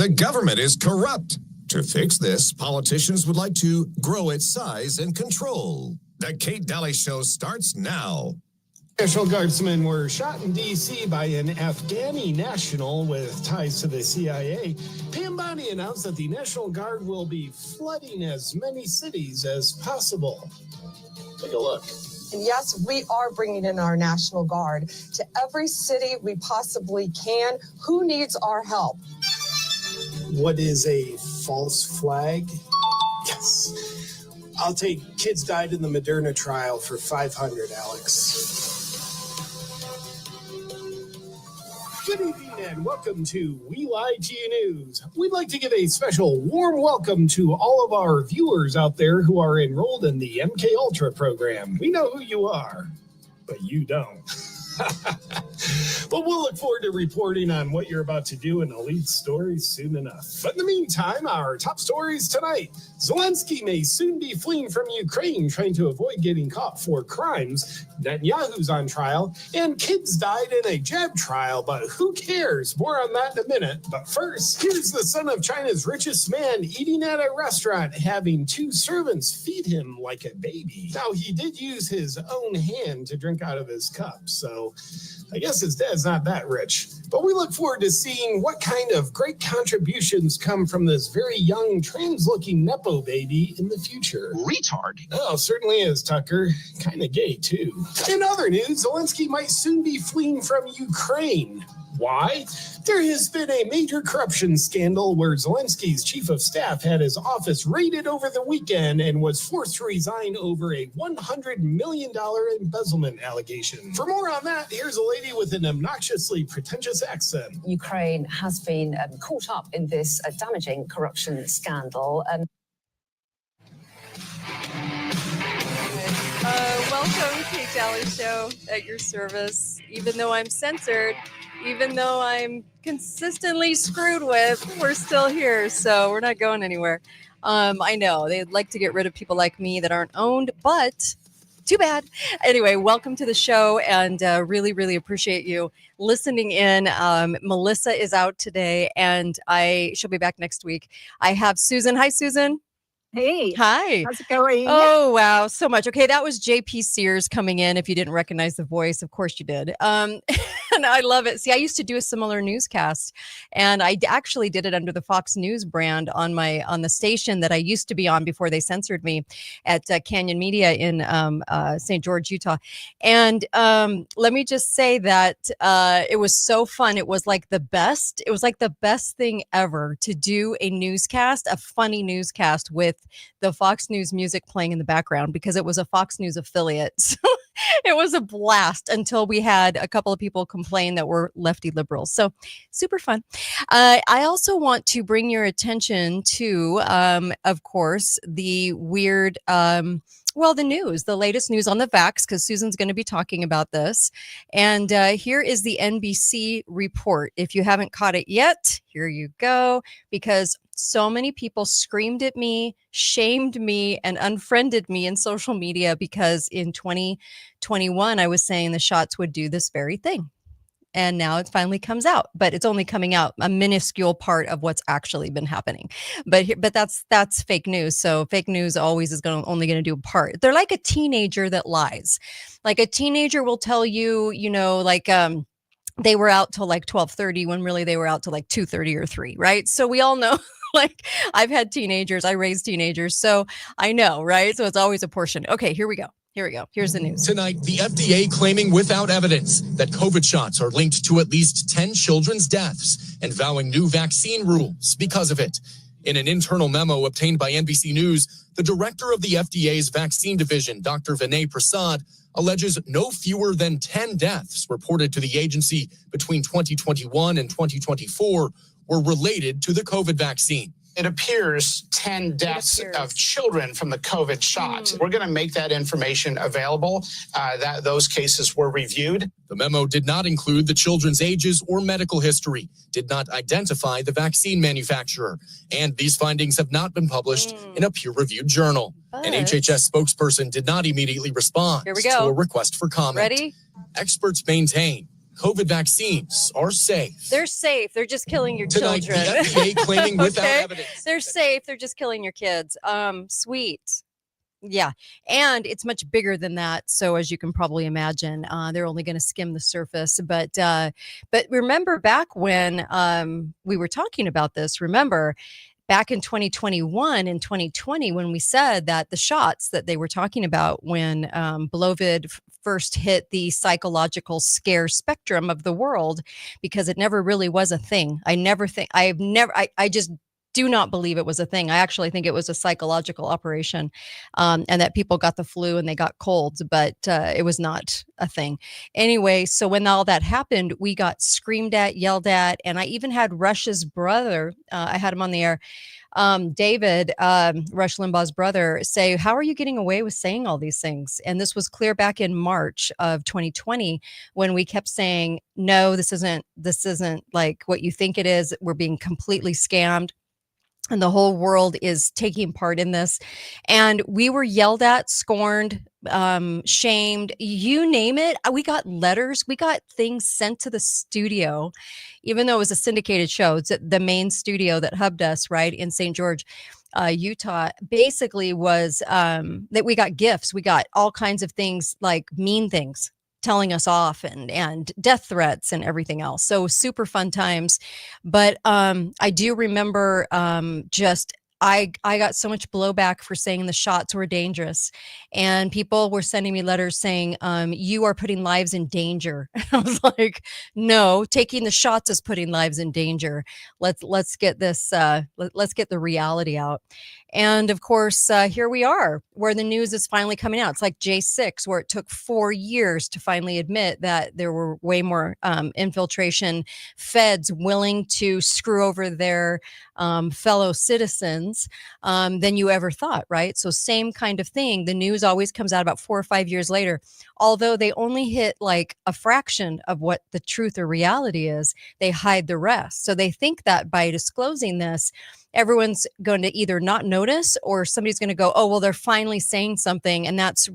The government is corrupt. To fix this, politicians would like to grow its size and control. The Kate Daly Show starts now. National Guardsmen were shot in D.C. by an Afghani national with ties to the CIA. Pam Bondi announced that the National Guard will be flooding as many cities as possible. Take a look. And yes, we are bringing in our National Guard to every city we possibly can. Who needs our help? What is a false flag? Yes. I'll take kids died in the Moderna trial for $500, Alex. Good evening and welcome to We Lie to You News. We'd like to give a special warm welcome to all of our viewers out there who are enrolled in the MK Ultra program. We know who you are, but you don't. But we'll look forward to reporting on what you're about to do in the lead stories soon enough. But in the meantime, our top stories tonight. Zelensky may soon be fleeing from Ukraine, trying to avoid getting caught for crimes. Netanyahu's on trial, and kids died in a jab trial, but who cares? More on that in a minute. But first, here's the son of China's richest man eating at a restaurant, having two servants feed him like a baby. Now, he did use his own hand to drink out of his cup, so I guess his dad's not that rich. But we look forward to seeing what kind of great contributions come from this very young, trans-looking Nepo baby in the future. Retard. Oh, certainly is, Tucker. Kind of gay, too. In other news, Zelensky might soon be fleeing from Ukraine. Why? There has been a major corruption scandal where Zelensky's chief of staff had his office raided over the weekend and was forced to resign over a $100 million embezzlement allegation. For more on that, here's a lady with an obnoxiously pretentious accent. Ukraine has been caught up in this damaging corruption scandal. Welcome, Kate Daly Show at your service. Even though I'm censored, even though I'm consistently screwed with, we're still here, so we're not going anywhere. I know they'd like to get rid of people like me that aren't owned, but too bad. Anyway, welcome to the show, and really, really appreciate you listening in. Melissa is out today, and she'll be back next week. I have Susan. Hi, Susan. Hey. Hi. How's it going? Oh, wow. So much. Okay. That was JP Sears coming in. If you didn't recognize the voice, of course you did. And I love it. See, I used to do a similar newscast, and I actually did it under the Fox News brand on the station that I used to be on before they censored me at Canyon Media in St. George, Utah. And let me just say that it was so fun. It was like the best. It was like the best thing ever to do a newscast, a funny newscast with the Fox News music playing in the background, because it was a Fox News affiliate. So it was a blast until we had a couple of people complain that we're lefty liberals. So super fun. I also want to bring your attention to, of course, the weird, the news, the latest news on the vax, because Susan's going to be talking about this. And here is the NBC report. If you haven't caught it yet, here you go, because so many people screamed at me, shamed me, and unfriended me in social media because in 2021, I was saying the shots would do this very thing. And now it finally comes out, but it's only coming out a minuscule part of what's actually been happening. But that's fake news. So fake news always is only going to do a part. They're like a teenager that lies. Like a teenager will tell you, they were out till like 12:30 when really they were out till like 2:30 or 3, right? So we all know, like I've had teenagers, I raised teenagers, so I know, right? So it's always a portion. Okay, here we go. Here's the news. Tonight, the FDA claiming without evidence that COVID shots are linked to at least 10 children's deaths and vowing new vaccine rules because of it. In an internal memo obtained by NBC News, the director of the FDA's vaccine division, Dr. Vinay Prasad, alleges no fewer than 10 deaths reported to the agency between 2021 and 2024 were related to the COVID vaccine. It appears 10 deaths of children from the COVID shot. We're going to make that information available. Those cases were reviewed. The memo did not include the children's ages or medical history, did not identify the vaccine manufacturer, and these findings have not been published in a peer-reviewed journal. An HHS spokesperson did not immediately respond to a request for comment. Ready? Experts maintain COVID vaccines are safe. They're safe. They're just killing your Tonight, children. the FDA claiming without Okay? evidence. They're safe. They're just killing your kids. Sweet. Yeah. And it's much bigger than that. So as you can probably imagine, they're only going to skim the surface. But remember back when we were talking about this, remember back in 2021 and 2020, when we said that the shots that they were talking about when Blovid first hit the psychological scare spectrum of the world, because it never really was a thing. I just do not believe it was a thing. I actually think it was a psychological operation, and that people got the flu and they got colds, but it was not a thing. Anyway, so when all that happened, we got screamed at, yelled at, and I even had Rush's brother, I had him on the air, David, Rush Limbaugh's brother, say, how are you getting away with saying all these things? And this was clear back in March of 2020 when we kept saying, no, this isn't like what you think it is. We're being completely scammed. And the whole world is taking part in this. And we were yelled at, scorned, shamed, you name it. We got letters. We got things sent to the studio, even though it was a syndicated show. It's the main studio that hubbed us, right, in St. George, Utah, basically was that we got gifts. We got all kinds of things, like mean things, telling us off, and death threats and everything else. So super fun times. But I do remember I got so much blowback for saying the shots were dangerous, and people were sending me letters saying, you are putting lives in danger. I was like, no, taking the shots is putting lives in danger. Let's get this, let's get the reality out. And of course, here we are, where the news is finally coming out. It's like J6, where it took 4 years to finally admit that there were way more infiltration, feds willing to screw over their fellow citizens than you ever thought, right? So same kind of thing. The news always comes out about 4 or 5 years later. Although they only hit like a fraction of what the truth or reality is, they hide the rest. So they think that by disclosing this, everyone's going to either not notice, or somebody's going to go, oh, well, they're finally saying something. And that's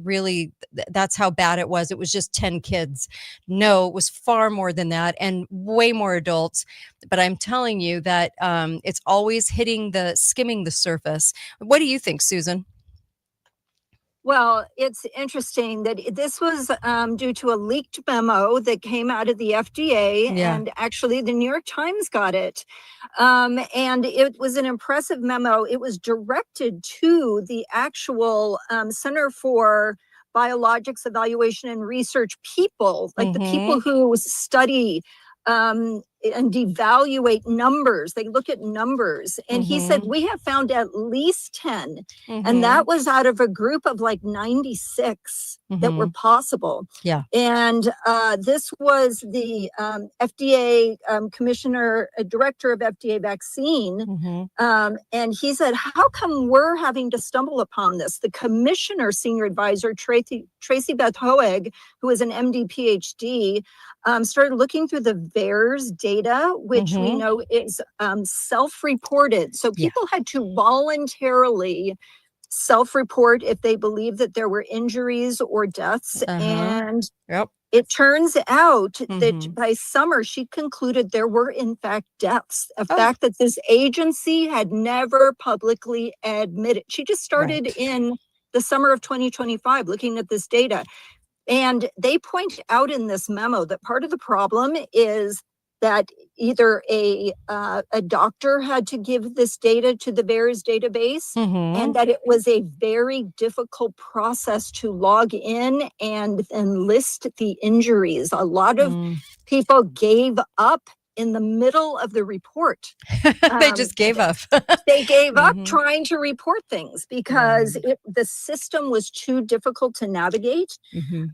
how bad it was. It was just 10 kids. No, it was far more than that, and way more adults. But I'm telling you that it's always skimming the surface. What do you think, Susan? Well, it's interesting that this was due to a leaked memo that came out of the FDA, and actually the New York Times got it. And it was an impressive memo. It was directed to the actual Center for Biologics Evaluation and Research people, like the people who study and devaluate numbers. They look at numbers. And he said, we have found at least 10. And that was out of a group of like 96 that were possible. Yeah. And this was the FDA commissioner, director of FDA vaccine. And he said, how come we're having to stumble upon this? The commissioner, senior advisor, Tracy Beth Hoeg, who is an MD PhD, started looking through the VAERS data, which we know is self-reported. So people had to voluntarily self-report if they believe that there were injuries or deaths. And it turns out that by summer, she concluded there were, in fact, deaths. A fact that this agency had never publicly admitted. She just started in the summer of 2025 looking at this data. And they point out in this memo that part of the problem is that either a doctor had to give this data to the VAERS database, and that it was a very difficult process to log in and list the injuries. A lot of people gave up in the middle of the report. They just gave up. They gave up trying to report things because the system was too difficult to navigate.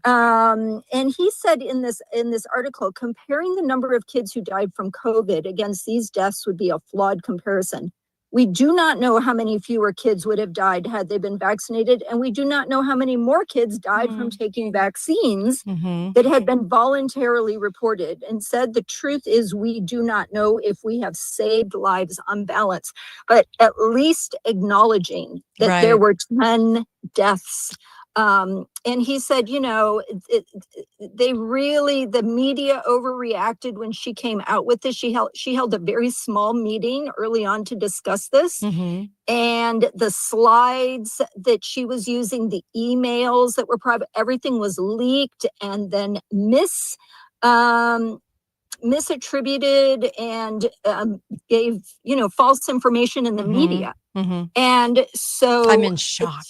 And he said in this article, comparing the number of kids who died from COVID against these deaths would be a flawed comparison. We do not know how many fewer kids would have died had they been vaccinated, and we do not know how many more kids died from taking vaccines that had been voluntarily reported. And said the truth is we do not know if we have saved lives on balance, but at least acknowledging that there were 10 deaths And he said, you know, the media overreacted when she came out with this. She held a very small meeting early on to discuss this. Mm-hmm. And the slides that she was using, the emails that were private, everything was leaked and then misattributed and gave, you know, false information in the media. Mm-hmm. And so I'm in shock.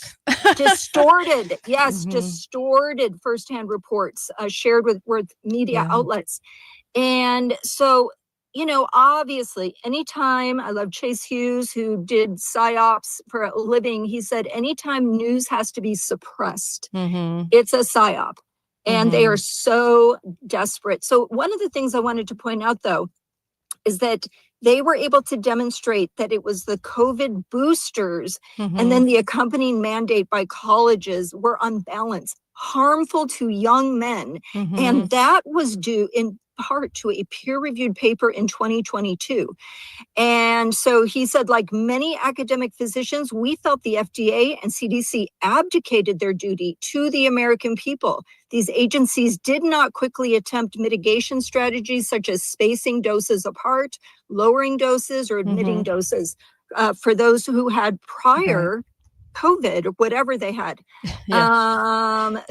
Distorted, yes, Mhm. distorted firsthand reports shared with media Yeah. outlets. And so, you know, obviously, anytime, I love Chase Hughes, who did PSYOPs for a living. He said, anytime news has to be suppressed, Mm-hmm. it's a PSYOP. And they Mhm. are so desperate. So one of the things I wanted to point out, though, is that they were able to demonstrate that it was the COVID boosters and then the accompanying mandate by colleges were on balance harmful to young men. Mhm. And that was due in part to a peer-reviewed paper in 2022. And so he said, like many academic physicians, we felt the FDA and CDC abdicated their duty to the American people. These agencies did not quickly attempt mitigation strategies such as spacing doses apart, lowering doses, or admitting doses for those who had prior COVID or whatever they had. Yeah.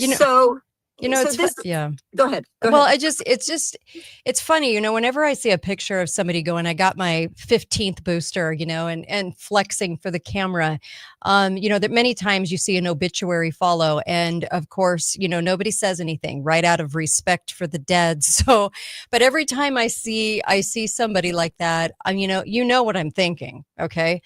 Yeah. Go ahead. Well, it's funny, you know, whenever I see a picture of somebody going, I got my 15th booster, you know, and flexing for the camera, you know, that many times you see an obituary follow. And of course, you know, nobody says anything right out of respect for the dead. So, but every time I see somebody like that, you know what I'm thinking. Okay.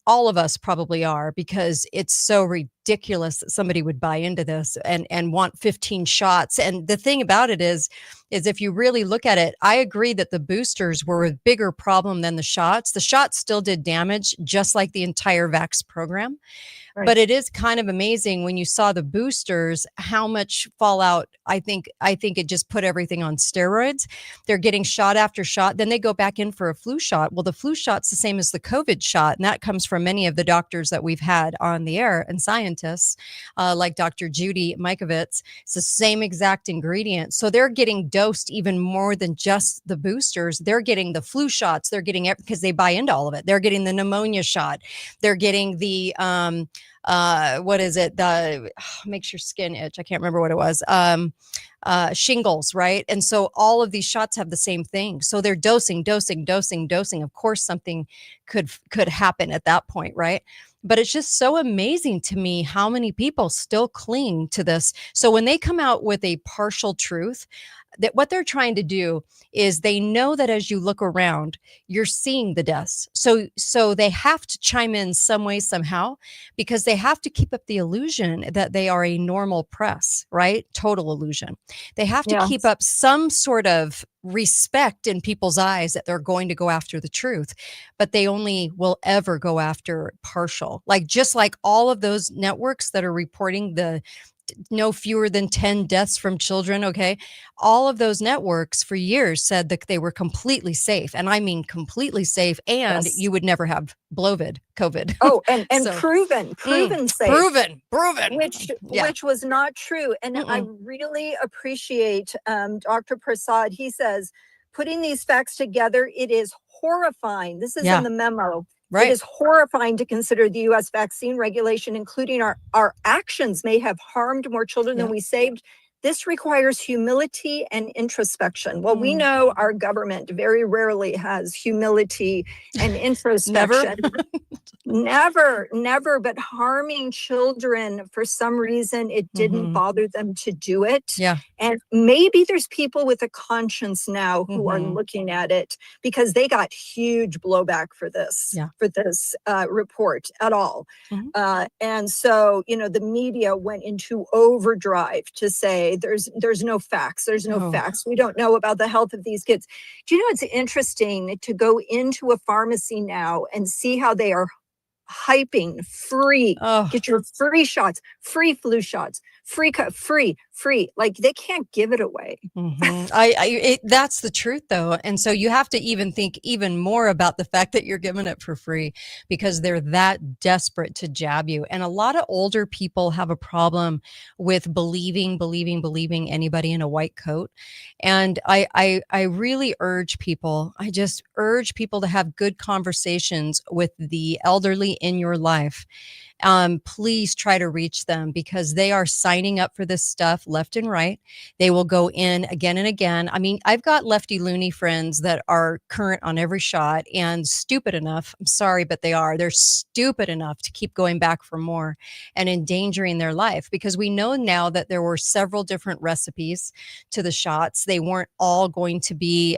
All of us probably are, because it's so ridiculous that somebody would buy into this and want 15 shots. And the thing about it is if you really look at it, I agree that the boosters were a bigger problem than the shots. The shots still did damage, just like the entire vax program. Right. But it is kind of amazing when you saw the boosters, how much fallout. I think it just put everything on steroids. They're getting shot after shot. Then they go back in for a flu shot. Well, the flu shot's the same as the COVID shot. And that comes from many of the doctors that we've had on the air and scientists like Dr. Judy Mikovits. It's the same exact ingredient. So they're getting dosed even more than just the boosters. They're getting the flu shots. They're getting it because they buy into all of it. They're getting the pneumonia shot. They're getting the what is it? Makes your skin itch. I can't remember what it was. Shingles, right? And so all of these shots have the same thing. So they're dosing. Of course, something could happen at that point, right? But it's just so amazing to me how many people still cling to this. So when they come out with a partial truth, that what they're trying to do is they know that as you look around, you're seeing the deaths. So they have to chime in some way, somehow, because they have to keep up the illusion that they are a normal press, right? Total illusion. They have to keep up some sort of respect in people's eyes that they're going to go after the truth, but they only will ever go after partial. Like, just like all of those networks that are reporting the no fewer than 10 deaths from children. Okay. All of those networks for years said that they were completely safe. And I mean, completely safe. And you would never have COVID. Oh, and so, proven safe. Proven. Which was not true. And I really appreciate Dr. Prasad. He says, putting these facts together, it is horrifying. This is in the memo. Right. It is horrifying to consider the U.S. vaccine regulation, including our actions, may have harmed more children than we saved. This requires humility and introspection. Well, we know our government very rarely has humility and introspection. Never, but harming children, for some reason, it didn't bother them to do it. Yeah. And maybe there's people with a conscience now who are looking at it, because they got huge blowback for this, report at all. And so, you know, the media went into overdrive to say there's no facts. There's no facts. We don't know about the health of these kids. Do you know, it's interesting to go into a pharmacy now and see how they are hyping free. Oh. Get your free shots, free flu shots, free free. Like they can't give it away. That's the truth though. And so you have to even think even more about the fact that you're giving it for free because they're that desperate to jab you. And a lot of older people have a problem with believing anybody in a white coat. And I really urge people, I just urge people to have good conversations with the elderly in your life. Please try to reach them because they are signing up for this stuff left and right. They will go in again and again. I mean, I've got lefty loony friends that are current on every shot and stupid enough. I'm sorry, but they're stupid enough to keep going back for more and endangering their life because we know now that there were several different recipes to the shots. They weren't all going to be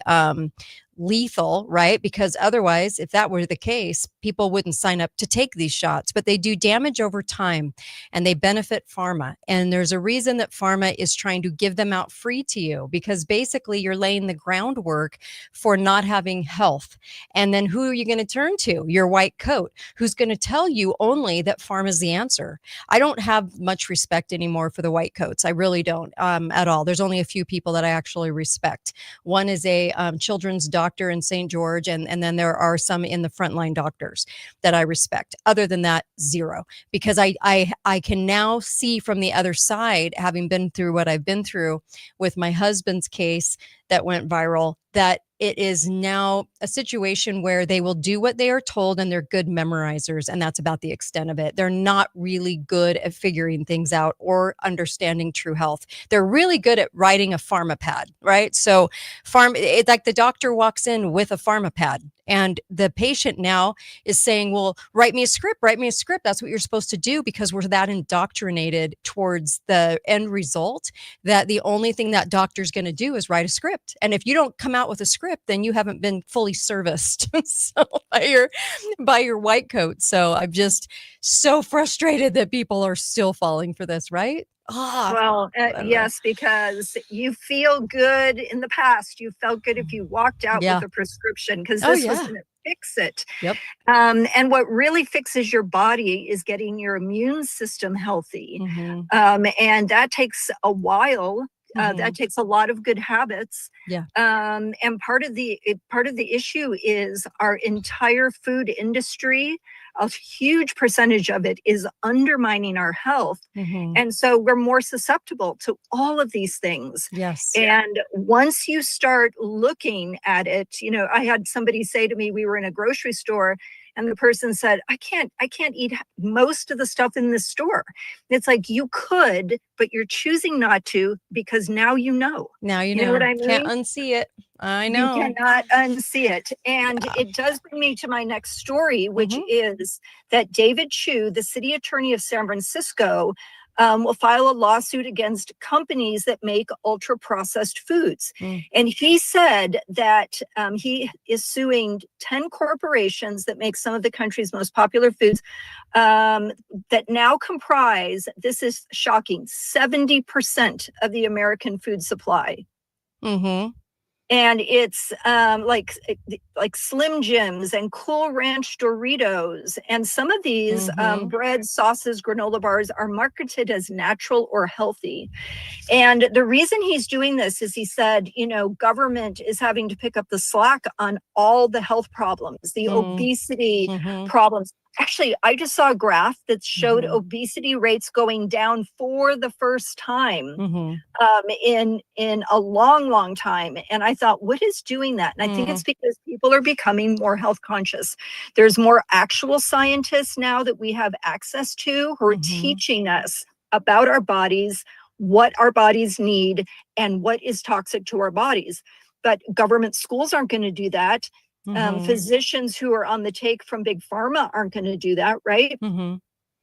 lethal, right? Because otherwise, if that were the case, people wouldn't sign up to take these shots, but they do damage over time and they benefit pharma. And there's a reason that pharma is trying to give them out free to you because basically you're laying the groundwork for not having health. And then who are you going to turn to? Your white coat, who's going to tell you only that pharma is the answer. I don't have much respect anymore for the white coats. I really don't at all. There's only a few people that I actually respect. One is a children's doctor in St. George, and then there are some in the frontline doctors that I respect. Other than that, zero, because I can now see from the other side, having been through what I've been through with my husband's case that went viral, that it is now a situation where they will do what they are told and they're good memorizers. And that's about the extent of it. They're not really good at figuring things out or understanding true health. They're really good at writing a pharmapad, right? So it's like the doctor walks in with a pharmapad and the patient now is saying, well, write me a script. That's what you're supposed to do because we're that indoctrinated towards the end result that the only thing that doctor's going to do is write a script. And if you don't come out with a script, then you haven't been fully serviced so by your white coat. So I'm just so frustrated that people are still falling for this, right? Well, yes, because you feel good in the past. You felt good if you walked out with a prescription because this was going to fix it. Yep. And what really fixes your body is getting your immune system healthy. And that takes a while. That takes a lot of good habits. Yeah. And part of the issue is our entire food industry. A huge percentage of it is undermining our health. And so we're more susceptible to all of these things. Yes. And once you start looking at it, I had somebody say to me, we were in a grocery store and the person said, I can't eat most of the stuff in this store. It's like, you could, but you're choosing not to because now you know. Now you know what I mean? Can't unsee it. I know. You cannot unsee it. And it does bring me to my next story, which is that David Chu, the city attorney of San Francisco, will file a lawsuit against companies that make ultra-processed foods. And he said that he is suing 10 corporations that make some of the country's most popular foods that now comprise, this is shocking, 70% of the American food supply. And it's like Slim Jims and Cool Ranch Doritos. And some of these breads, sauces, granola bars are marketed as natural or healthy. And the reason he's doing this is he said, government is having to pick up the slack on all the health problems, the obesity problems. Actually, I just saw a graph that showed obesity rates going down for the first time in a long, long time. And I thought, what is doing that? And I think it's because people are becoming more health conscious. There's more actual scientists now that we have access to who are teaching us about our bodies, what our bodies need, and what is toxic to our bodies. But government schools aren't going to do that. Physicians who are on the take from big pharma aren't going to do that, right?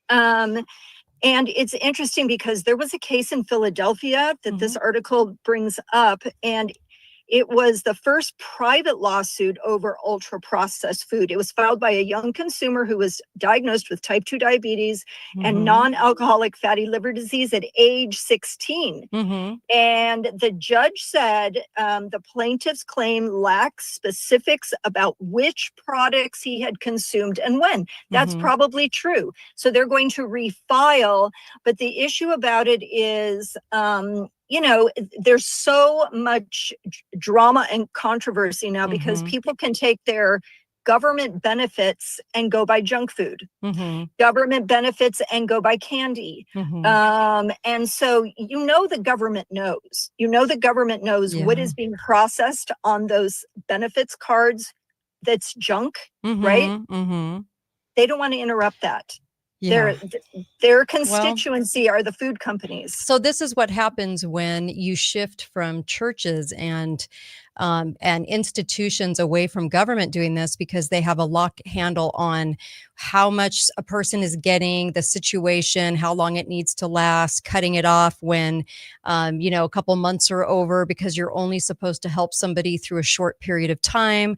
And it's interesting because there was a case in Philadelphia that this article brings up, and It was the first private lawsuit over ultra processed food. It was filed by a young consumer who was diagnosed with type 2 diabetes and non-alcoholic fatty liver disease at age 16. And the judge said the plaintiff's claim lacks specifics about which products he had consumed and when. That's probably true. So they're going to refile. But the issue about it is, you know, there's so much drama and controversy now because people can take their government benefits and go buy junk food, government benefits and go buy candy. And so, you know, the government knows, what is being processed on those benefits cards that's junk, right? They don't want to interrupt that. Their constituency are the food companies. So this is what happens when you shift from churches and institutions away from government doing this, because they have a lock handle on how much a person is getting, the situation, how long it needs to last, cutting it off when, you know, a couple months are over, because you're only supposed to help somebody through a short period of time,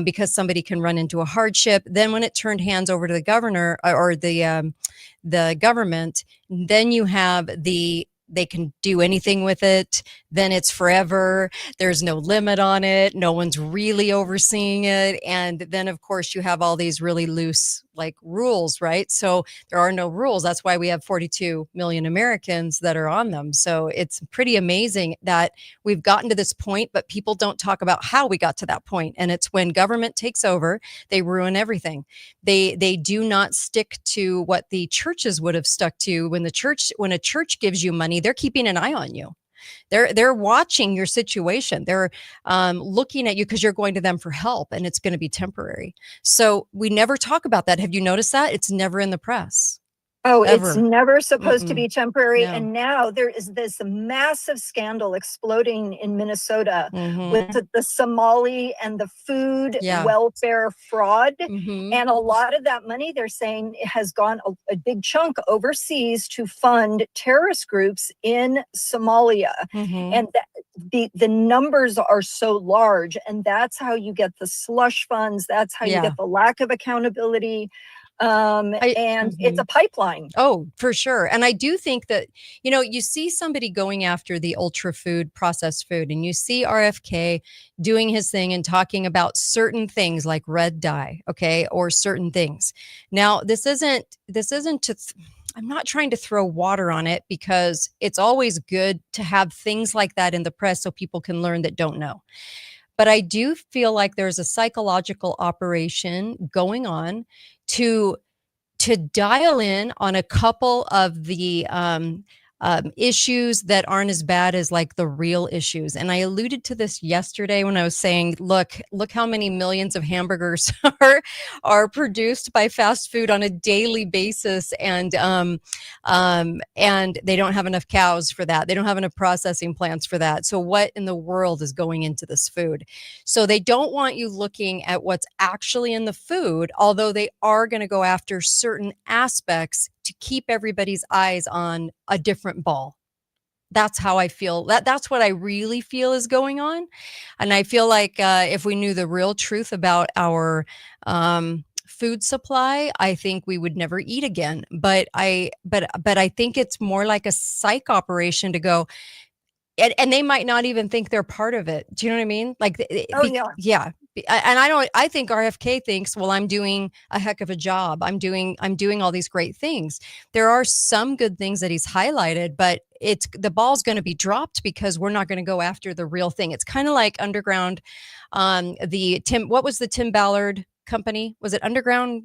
because somebody can run into a hardship. Then when it turned hands over to the governor or the government, then you have they can do anything with it. Then it's forever. There's no limit on it. No one's really overseeing it. And then, of course, you have all these really loose like rules, right? So there are no rules. That's why we have 42 million Americans that are on them. So it's pretty amazing that we've gotten to this point, but people don't talk about how we got to that point. And it's when government takes over, they ruin everything. They do not stick to what the churches would have stuck to. When a church gives you money, they're keeping an eye on you. They're watching your situation. They're looking at you because you're going to them for help, and it's going to be temporary. So we never talk about that. Have you noticed that? It's never in the press. Oh, Ever. It's never supposed to be temporary. No. And now there is this massive scandal exploding in Minnesota with the Somali and the food welfare fraud. And a lot of that money, they're saying, has gone a big chunk overseas to fund terrorist groups in Somalia. And the numbers are so large. And that's how you get the slush funds. That's how you get the lack of accountability. It's a pipeline. Oh, for sure. And I do think that, you know, you see somebody going after the ultra food, processed food, and you see RFK doing his thing and talking about certain things like red dye, okay, or certain things. Now, this isn't I'm not trying to throw water on it, because it's always good to have things like that in the press so people can learn that don't know. But I do feel like there's a psychological operation going on to dial in on a couple of the issues that aren't as bad as like the real issues. And I alluded to this yesterday when I was saying, look how many millions of hamburgers are produced by fast food on a daily basis. And they don't have enough cows for that. They don't have enough processing plants for that. So what in the world is going into this food? So they don't want you looking at what's actually in the food, although they are going to go after certain aspects to keep everybody's eyes on a different ball. That's how I feel. That's what I really feel is going on. And I feel like if we knew the real truth about our food supply, I think we would never eat again. But I think it's more like a psych operation to go, and they might not even think they're part of it. Do you know what I mean? Like, yeah. And I think RFK thinks, well, I'm doing a heck of a job. I'm doing all these great things. There are some good things that he's highlighted, but the ball's going to be dropped because we're not going to go after the real thing. It's kind of like Underground, what was the Tim Ballard company? Was it Underground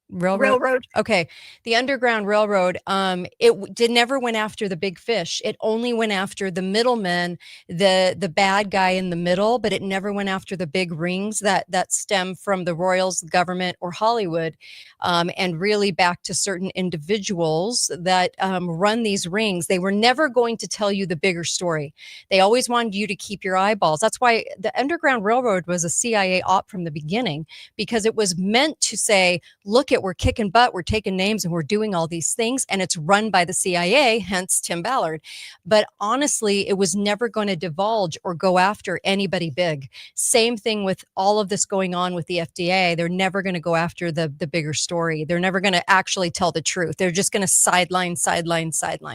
Railroad? Okay. The Underground Railroad, it never went after the big fish. It only went after the middlemen, the bad guy in the middle, but it never went after the big rings that stem from the royals, the government, or Hollywood, and really back to certain individuals that run these rings. They were never going to tell you the bigger story. They always wanted you to keep your eyeballs. That's why the Underground Railroad was a CIA op from the beginning, because it was meant to say, look it. We're kicking butt. We're taking names and we're doing all these things. And it's run by the CIA, hence Tim Ballard. But honestly, it was never going to divulge or go after anybody big. Same thing with all of this going on with the FDA. They're never going to go after the bigger story. They're never going to actually tell the truth. They're just going to sideline,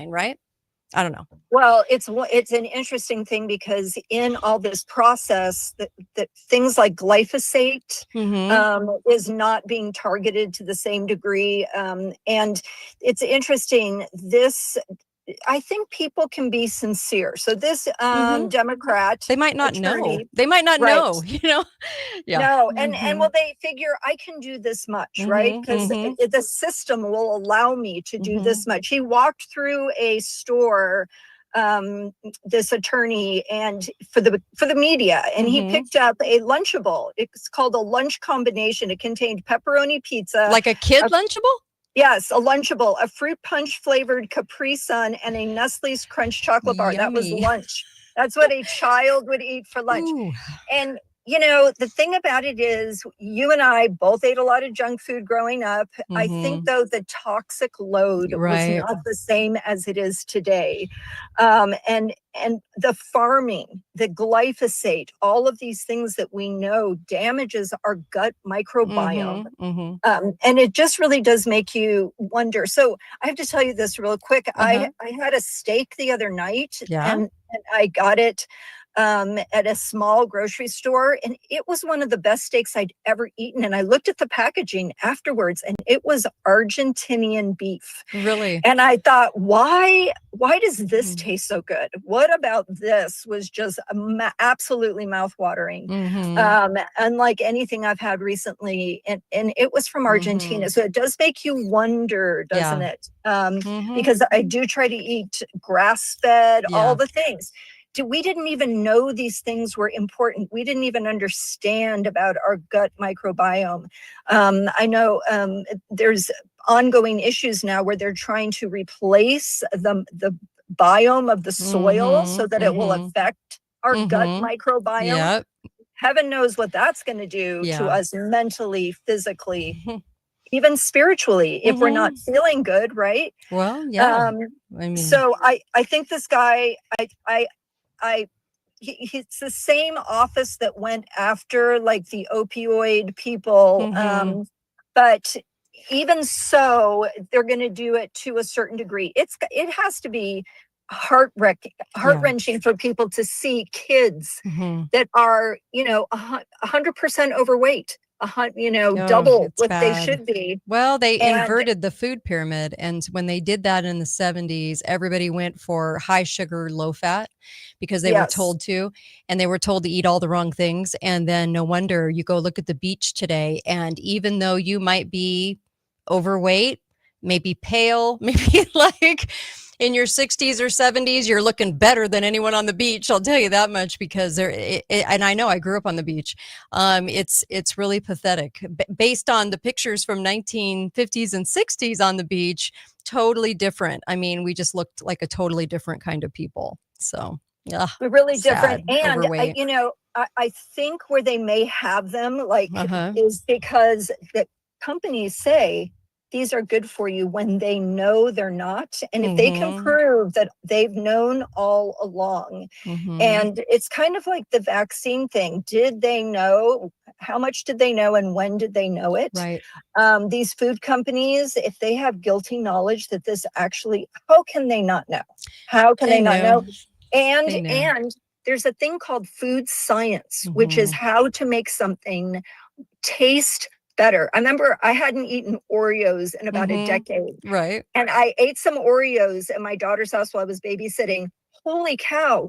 right? I don't know. Well, it's an interesting thing because in all this process, that things like glyphosate is not being targeted to the same degree, and it's interesting. I think people can be sincere. So this Democrat, they might not attorney, know. They might not know. Yeah. No, and well, they figure I can do this much, right? Because the system will allow me to do this much. He walked through a store, this attorney, and for the media, and he picked up a Lunchable. It's called a lunch combination. It contained pepperoni pizza, like a kid Lunchable. Yes, a Lunchable, a fruit punch flavored Capri Sun, and a Nestle's Crunch chocolate bar. Yummy. That was lunch. That's what a child would eat for lunch. Ooh. And the thing about it is, you and I both ate a lot of junk food growing up. I think, though, the toxic load was not the same as it is today. And the farming, the glyphosate, all of these things that we know damages our gut microbiome. And it just really does make you wonder. So I have to tell you this real quick. I had a steak the other night, and I got it at a small grocery store, and it was one of the best steaks I'd ever eaten. And I looked at the packaging afterwards, and it was Argentinian beef. Really? And I thought, why does this taste so good? What about this was just absolutely mouthwatering, unlike anything I've had recently. And it was from Argentina. So it does make you wonder, doesn't it? Because I do try to eat grass-fed, all the things. We didn't even know these things were important. We didn't even understand about our gut microbiome. I know there's ongoing issues now where they're trying to replace the biome of the soil so that it will affect our gut microbiome. Yep. Heaven knows what that's going to do to us mentally, physically, even spiritually, if we're not feeling good, right? Well, yeah. So I think this guy, it's the same office that went after like the opioid people. But even so, they're going to do it to a certain degree. It has to be heart-wrenching for people to see kids that are, 100% overweight. Double what bad. They should be. Well, they inverted the food pyramid. And when they did that in the 70s, everybody went for high sugar, low fat because they were told to, and they were told to eat all the wrong things. And then no wonder you go look at the beach today. And even though you might be overweight, maybe pale, maybe like in your 60s or 70s, you're looking better than anyone on the beach. I'll tell you that much, because and I know I grew up on the beach. It's really pathetic based on the pictures from 1950s and 60s on the beach. Totally different. I mean, we just looked like a totally different kind of people. So we're really different. And overweight. I think where they may have them is because the companies say these are good for you when they know they're not. And if they can prove that they've known all along, and it's kind of like the vaccine thing. Did they know? How much did they know? And when did they know it? Right. These food companies, if they have guilty knowledge that this actually, how can they not know? How can they not know? And there's a thing called food science, which is how to make something taste better. I remember I hadn't eaten Oreos in about a decade. Right. And I ate some Oreos at my daughter's house while I was babysitting. Holy cow,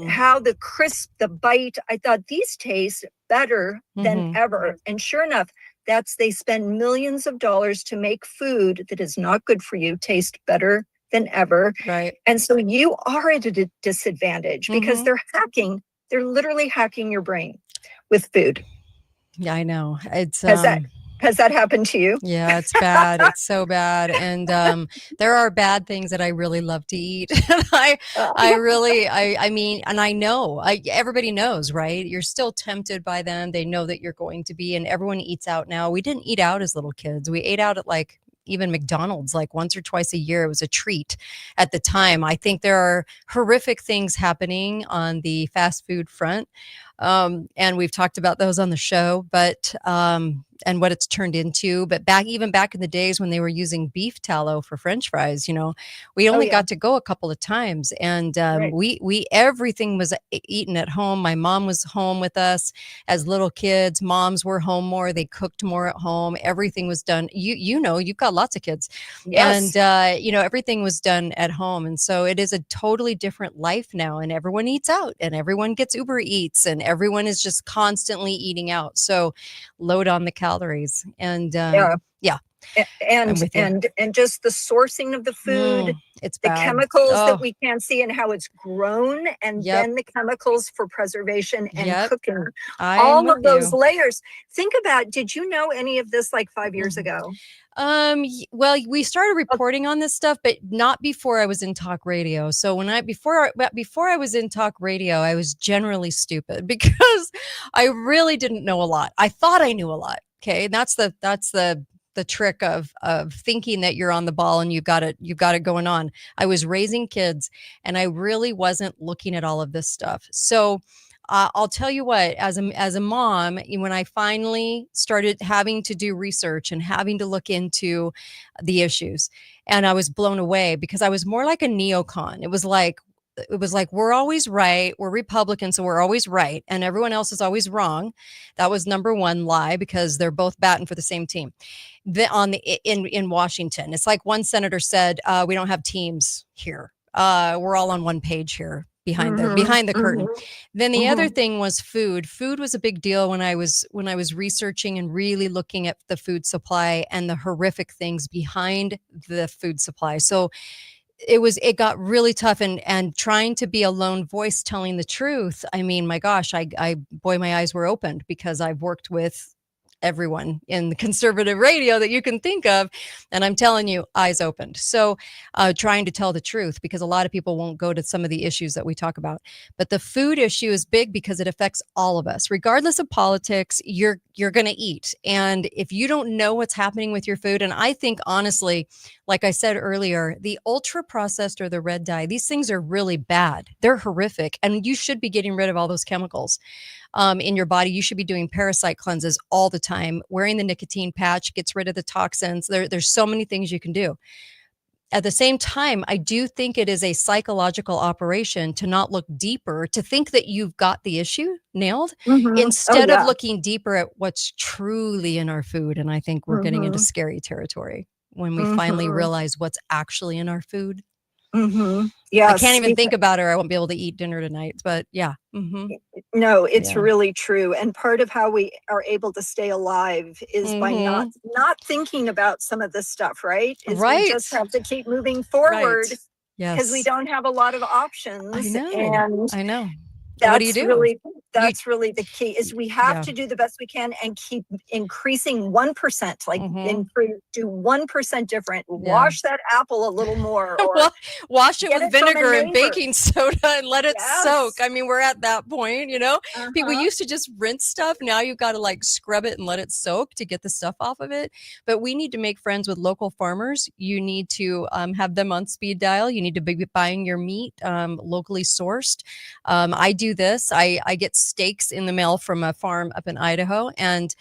how the crisp, the bite, I thought these taste better than ever. And sure enough, they spend millions of dollars to make food that is not good for you taste better than ever. Right. And so you are at a disadvantage because they're literally hacking your brain with food. Yeah, I know. It's Has that happened to you? Yeah, it's bad. It's so bad. And there are bad things that I really love to eat. And I mean, and I know, everybody knows, right? You're still tempted by them. They know that you're going to be, and everyone eats out now. We didn't eat out as little kids. We ate out at like even McDonald's, like once or twice a year. It was a treat at the time. I think there are horrific things happening on the fast food front. And we've talked about those on the show, but and what it's turned into. But even back in the days when they were using beef tallow for French fries, we only got to go a couple of times, and we everything was eaten at home. My mom was home with us as little kids. Moms were home more. They cooked more at home. Everything was done. You've got lots of kids, Yes. and everything was done at home. And so it is a totally different life now, and everyone eats out, and everyone gets Uber Eats, and everyone is just constantly eating out. So load on the calories. And yeah. And just the sourcing of the food, it's the bad. chemicals that we can't see and how it's grown, and then the chemicals for preservation and cooking. All of those layers. Think about, did you know any of this like 5 years ago? Well, we started reporting on this stuff, but not before I was in talk radio. So before I was in talk radio, I was generally stupid because I really didn't know a lot. I thought I knew a lot. Okay. And that's the trick of thinking that you're on the ball and you've got it going on. I was raising kids and I really wasn't looking at all of this stuff. So I'll tell you what, as a mom, when I finally started having to do research and having to look into the issues, and I was blown away because I was more like a neocon. It was like, we're always right. We're Republicans, so we're always right. And everyone else is always wrong. That was number one lie, because they're both batting for the same team. In Washington, it's like one senator said, we don't have teams here. We're all on one page here behind the curtain. Then the other thing was food. Food was a big deal when I was researching and really looking at the food supply and the horrific things behind the food supply. So it got really tough, and trying to be a lone voice telling the truth. I mean, my gosh, my eyes were opened, because I've worked with everyone in the conservative radio that you can think of. And I'm telling you, eyes opened. So trying to tell the truth, because a lot of people won't go to some of the issues that we talk about. But the food issue is big because it affects all of us. Regardless of politics, you're going to eat. And if you don't know what's happening with your food, and I think honestly, like I said earlier, the ultra processed or the red dye, these things are really bad. They're horrific. And you should be getting rid of all those chemicals in your body. You should be doing parasite cleanses all the time. Wearing the nicotine patch gets rid of the toxins. There's so many things you can do. At the same time, I do think it is a psychological operation to not look deeper, to think that you've got the issue nailed instead of looking deeper at what's truly in our food. And I think we're getting into scary territory when we finally realize what's actually in our food. Yeah, I can't even think about it, or I won't be able to eat dinner tonight. But yeah. No, it's really true. And part of how we are able to stay alive is by not thinking about some of this stuff, right? We just have to keep moving forward because we don't have a lot of options. I know. That's what do you do? Really the key is we have to do the best we can and keep increasing 1%, like do 1% different. Wash that apple a little more, or wash it with vinegar and baking soda and let it soak. I mean, we're at that point, People used to just rinse stuff. Now you've got to like scrub it and let it soak to get the stuff off of it. But we need to make friends with local farmers. You need to have them on speed dial. You need to be buying your meat locally sourced. I do this. I get steaks in the mail from a farm up in Idaho, and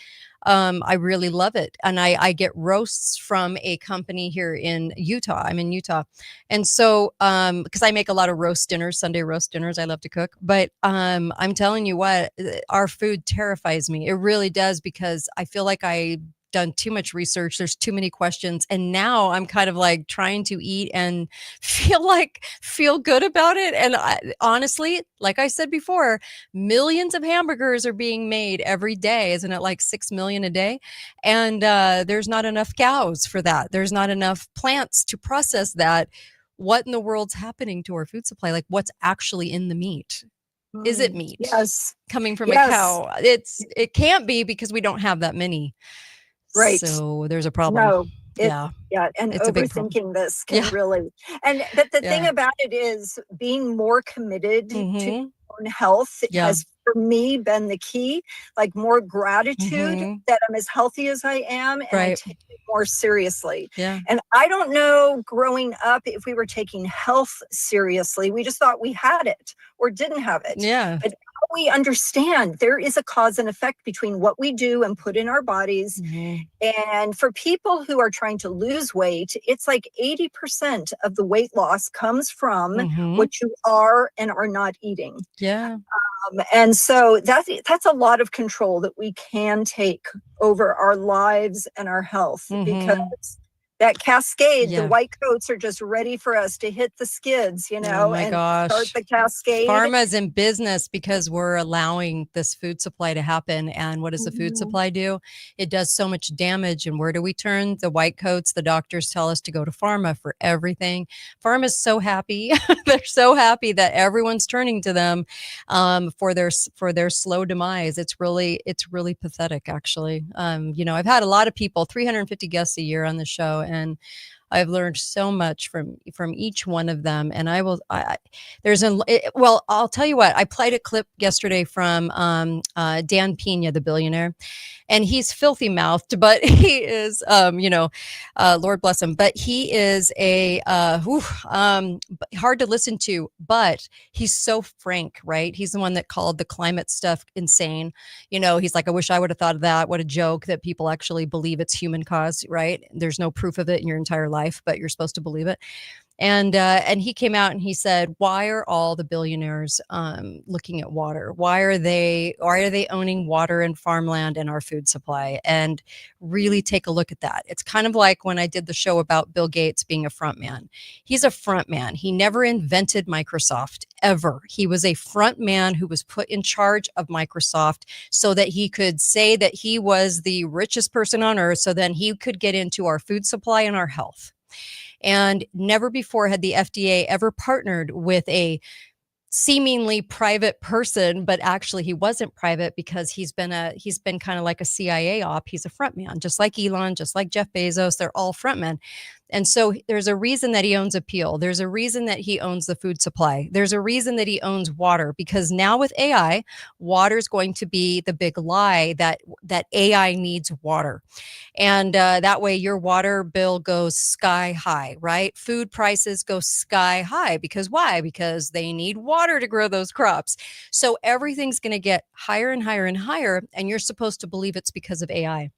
I really love it. And I get roasts from a company here in Utah. I'm in Utah. And so, because I make a lot of roast dinners, Sunday roast dinners, I love to cook. But I'm telling you what, our food terrifies me. It really does, because I feel like I've done too much research. There's too many questions. And now I'm kind of like trying to eat and feel good about it. And honestly, like I said before, millions of hamburgers are being made every day. Isn't it like 6 million a day? And there's not enough cows for that. There's not enough plants to process that. What in the world's happening to our food supply? Like, what's actually in the meat? Is it meat? Yes. Coming from a cow? It can't be, because we don't have that many. Right. So there's a problem. No. Yeah. Yeah. And It's a big problem. overthinking this can Yeah. really, but the thing Yeah. about it is being more committed to Mhm. your own health Yeah. has for me been the key, like more gratitude Mhm. that I'm as healthy as I am and I Right. take it more seriously. Yeah. And I don't know growing up if we were taking health seriously. We just thought we had it or didn't have it. Yeah. But now we understand there is a cause and effect between what we do and put in our bodies. Mhm. And for people who are trying to lose weight, it's like 80% of the weight loss comes from Mhm. what you are and are not eating. Yeah. And so that's a lot of control that we can take over our lives and our health Mhm. because that cascade, Yeah. the white coats are just ready for us to hit the skids, Oh my and start gosh. the cascade. Pharma's in business because we're allowing this food supply to happen. And what does the food Mhm. supply do? It does so much damage. And where do we turn? The white coats, the doctors tell us to go to pharma for everything. Pharma's so happy. They're so happy that everyone's turning to them for their slow demise. It's really pathetic, actually. I've had a lot of people, 350 guests a year on the show, and I've learned so much from each one of them. And I'll tell you what, I played a clip yesterday from Dan Pena, the billionaire, and he's filthy mouthed, but he is, Lord bless him, but he is hard to listen to, but he's so frank, right? He's the one that called the climate stuff insane. He's like, I wish I would have thought of that. What a joke that people actually believe it's human caused, right? There's no proof of it in your entire life, but you're supposed to believe it. And he came out and he said, why are all the billionaires looking at water? Why are they owning water and farmland and our food supply? And really take a look at that. It's kind of like when I did the show about Bill Gates being a front man. He's a front man. He never invented Microsoft ever. He was a front man who was put in charge of Microsoft so that he could say that he was the richest person on earth, so then he could get into our food supply and our health. And never before had the FDA ever partnered with a seemingly private person, but actually he wasn't private because he's been kind of like a CIA op. He's a front man, just like Elon, just like Jeff Bezos. They're all front men. And so there's a reason that he owns Appeal. There's a reason that he owns the food supply. There's a reason that he owns water, because now with AI, water is going to be the big lie that AI needs water. And that way your water bill goes sky high, right? Food prices go sky high because why? Because they need water to grow those crops. So everything's going to get higher and higher and higher. And you're supposed to believe it's because of AI.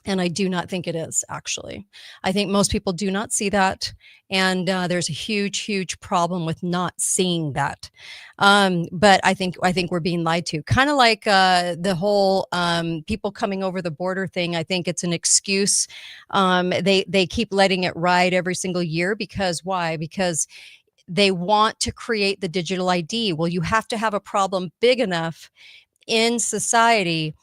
And I do not think it is, actually. I think most people do not see that. And there's a huge, huge problem with not seeing that. But I think we're being lied to. Kind of like the whole people coming over the border thing. I think it's an excuse. They keep letting it ride every single year because why? Because they want to create the digital ID. Well, you have to have a problem big enough in society.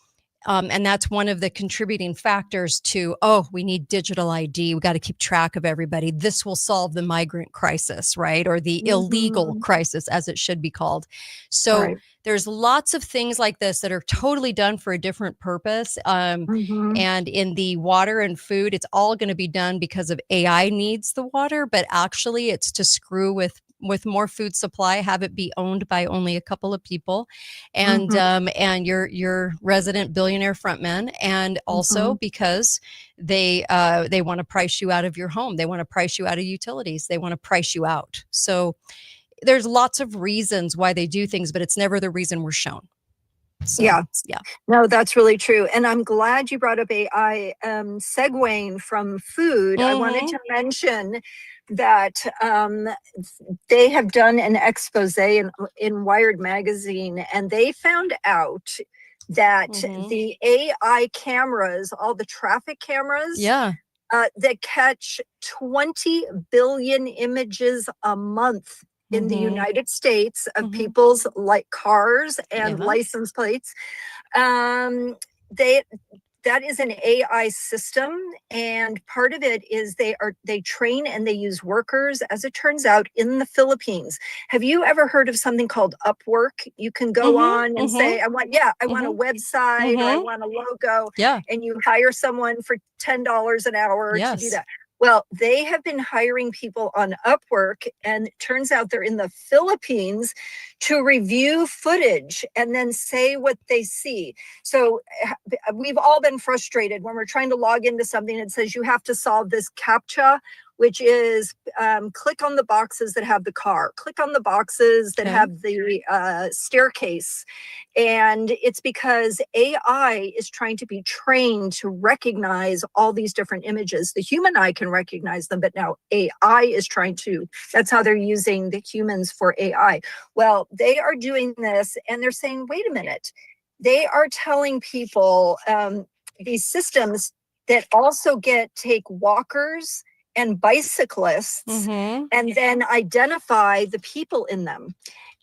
And that's one of the contributing factors to, we need digital ID. We got to keep track of everybody. This will solve the migrant crisis, right? Or the illegal crisis, as it should be called. So there's lots of things like this that are totally done for a different purpose. And in the water and food, it's all going to be done because of AI needs the water, but actually it's to screw with more food supply, have it be owned by only a couple of people, and your resident billionaire frontmen, and also because they want to price you out of your home, they want to price you out of utilities, they want to price you out. So there's lots of reasons why they do things, but it's never the reason we're shown. So, yeah. No, that's really true. And I'm glad you brought up AI. Segueing from food, I wanted to mention that they have done an expose in Wired magazine, and they found out that the AI cameras, all the traffic cameras, that catch 20 billion images a month in the United States of people's like cars and license plates. They that is an AI system, and part of it is they train and they use workers, as it turns out, in the Philippines. Have you ever heard of something called Upwork? You can go on and say, I want a website, or I want a logo, and you hire someone for $10 an hour to do that. Well, they have been hiring people on Upwork, and it turns out they're in the Philippines to review footage and then say what they see. So we've all been frustrated when we're trying to log into something. It says you have to solve this CAPTCHA, which is click on the boxes that have the car, click on the boxes that have the staircase. And it's because AI is trying to be trained to recognize all these different images. The human eye can recognize them, but now AI is trying to, that's how they're using the humans for AI. Well, they are doing this, and they're saying, wait a minute, they are telling people these systems that also take walkers and bicyclists and then identify the people in them,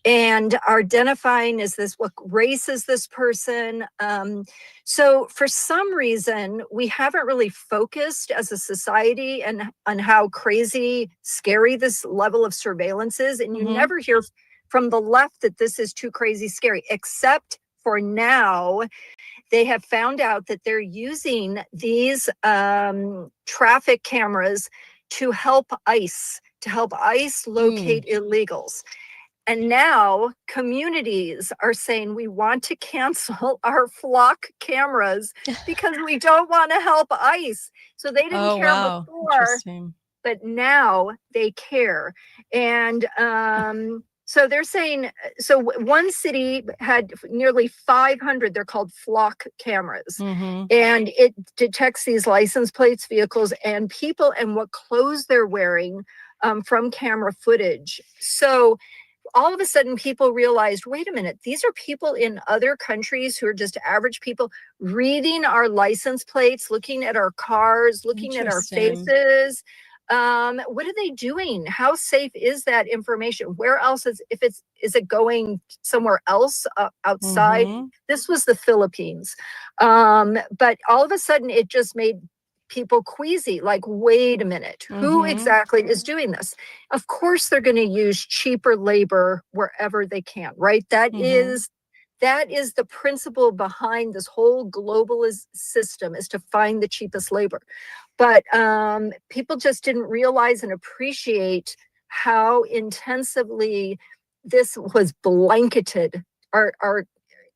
and are identifying, what race is this person? So for some reason, we haven't really focused as a society on how crazy, scary this level of surveillance is. And you never hear from the left that this is too crazy, scary, except for now. They have found out that they're using these traffic cameras to help ICE locate illegals. And now communities are saying we want to cancel our flock cameras because we don't want to help ICE. So they didn't care before, but now they care. And so they're saying, so one city had nearly 500, they're called flock cameras, and it detects these license plates, vehicles, and people, and what clothes they're wearing from camera footage. So all of a sudden people realized, wait a minute, these are people in other countries who are just average people reading our license plates, looking at our cars, looking at our faces. What are they doing? How safe is that information? Where else is it going somewhere else outside? This was the Philippines. But all of a sudden it just made people queasy, like, wait a minute, who exactly is doing this? Of course they're going to use cheaper labor wherever they can, right? That is the principle behind this whole globalist system, is to find the cheapest labor. But people just didn't realize and appreciate how intensively this was blanketed. The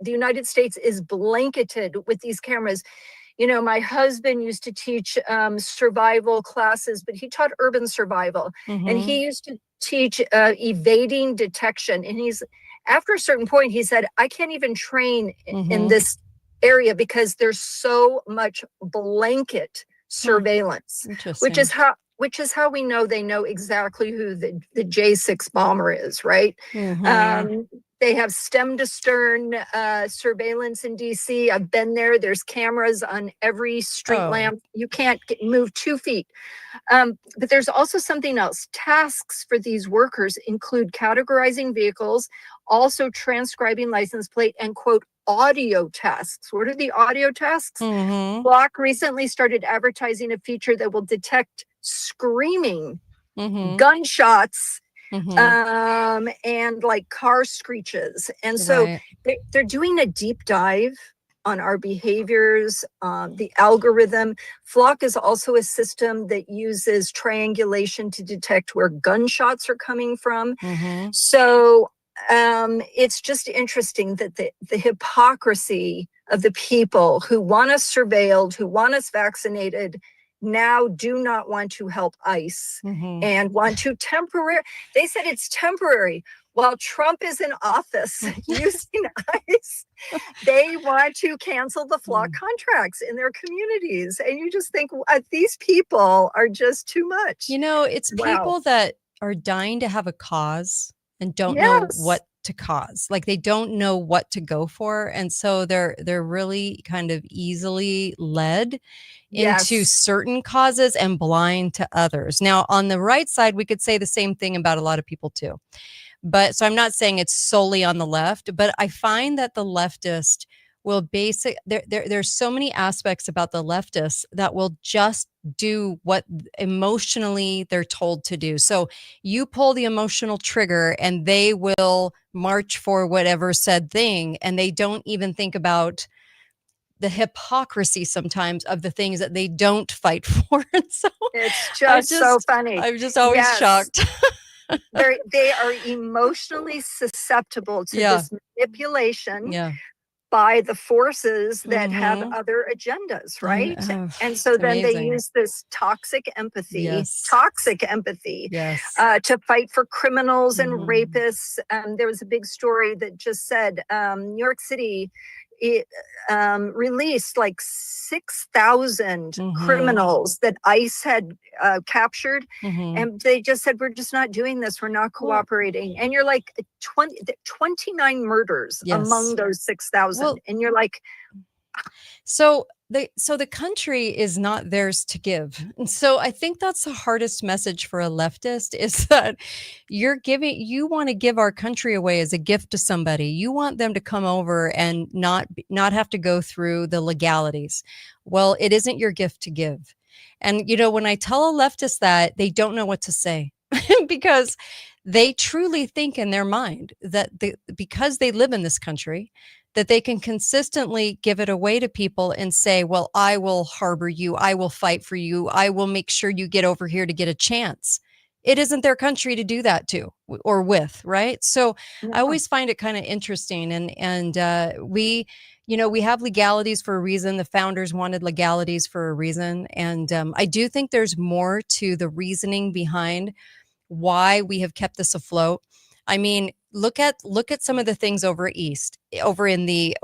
United States is blanketed with these cameras. You know, my husband used to teach survival classes, but he taught urban survival, and he used to teach evading detection. And after a certain point, he said, I can't even train in this area because there's so much blanket surveillance, which is how we know they know exactly who the J6 bomber is, right? They have stem to stern surveillance in DC. I've been there. There's cameras on every street lamp. You can't move 2 feet. But there's also something else. Tasks for these workers include categorizing vehicles, also transcribing license plate, and quote, audio tasks. What are the audio tasks? Flock recently started advertising a feature that will detect screaming, gunshots, and like car screeches. And so they're doing a deep dive on our behaviors, the algorithm. Flock is also a system that uses triangulation to detect where gunshots are coming from. So it's just interesting that the hypocrisy of the people who want us surveilled, who want us vaccinated, now do not want to help ICE and want to they said it's temporary. While Trump is in office using ICE, they want to cancel the flock contracts in their communities. And you just think these people are just too much. You know, it's people that are dying to have a cause and don't know what to cause. Like they don't know what to go for. And so they're really kind of easily led into certain causes and blind to others. Now, on the right side, we could say the same thing about a lot of people too. But so I'm not saying it's solely on the left, but I find that the leftist will there's so many aspects about the leftists that will just do what emotionally they're told to do. So you pull the emotional trigger and they will march for whatever said thing, and they don't even think about the hypocrisy sometimes of the things that they don't fight for. And so it's just so funny. I'm just always shocked. They are emotionally susceptible to this manipulation by the forces that have other agendas, right? And so then they use this toxic empathy to fight for criminals and rapists. There was a big story that just said New York City released like 6,000 criminals that ICE had captured. And they just said, we're just not doing this. We're not cooperating. And you're like 29 murders among those 6,000. And you're like, so the country is not theirs to give. And so I think that's the hardest message for a leftist, is that you want to give our country away as a gift to somebody. You want them to come over and not have to go through the legalities. Well, it isn't your gift to give. And, when I tell a leftist that, they don't know what to say because they truly think in their mind that because they live in this country, that they can consistently give it away to people and say, well, I will harbor you. I will fight for you. I will make sure you get over here to get a chance. It isn't their country to do that to or with, right? So I always find it kind of interesting. And we have legalities for a reason. The founders wanted legalities for a reason. And I do think there's more to the reasoning behind why we have kept this afloat. I mean, look at some of the things over in the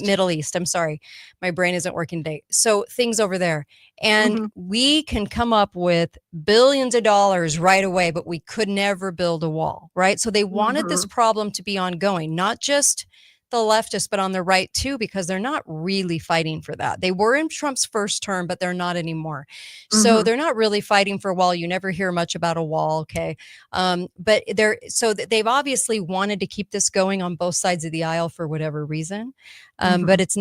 Middle East. I'm sorry, my brain isn't working today. So things over there, and we can come up with billions of dollars right away, but we could never build a wall, right? So they wanted this problem to be ongoing, not just the leftists, but on the right too, because they're not really fighting for that. They were in Trump's first term, but they're not anymore. So they're not really fighting for a wall. You never hear much about a wall. Okay. But they've obviously wanted to keep this going on both sides of the aisle for whatever reason. But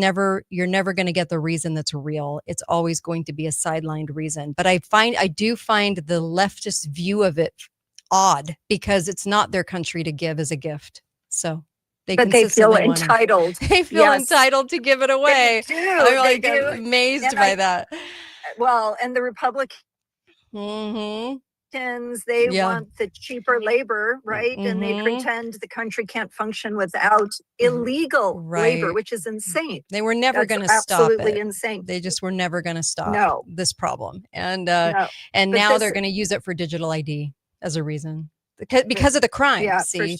you're never going to get the reason that's real. It's always going to be a sidelined reason. But I do find the leftist view of it odd, because it's not their country to give as a gift. So they feel entitled. They feel entitled to give it away. They do. I'm like amazed by that. Well, and the Republicans, they want the cheaper labor, right? And they pretend the country can't function without illegal labor, which is insane. They were never going to stop it. Absolutely insane. They just were never going to stop this problem. And now they're going to use it for digital ID as a reason. Because of the crime,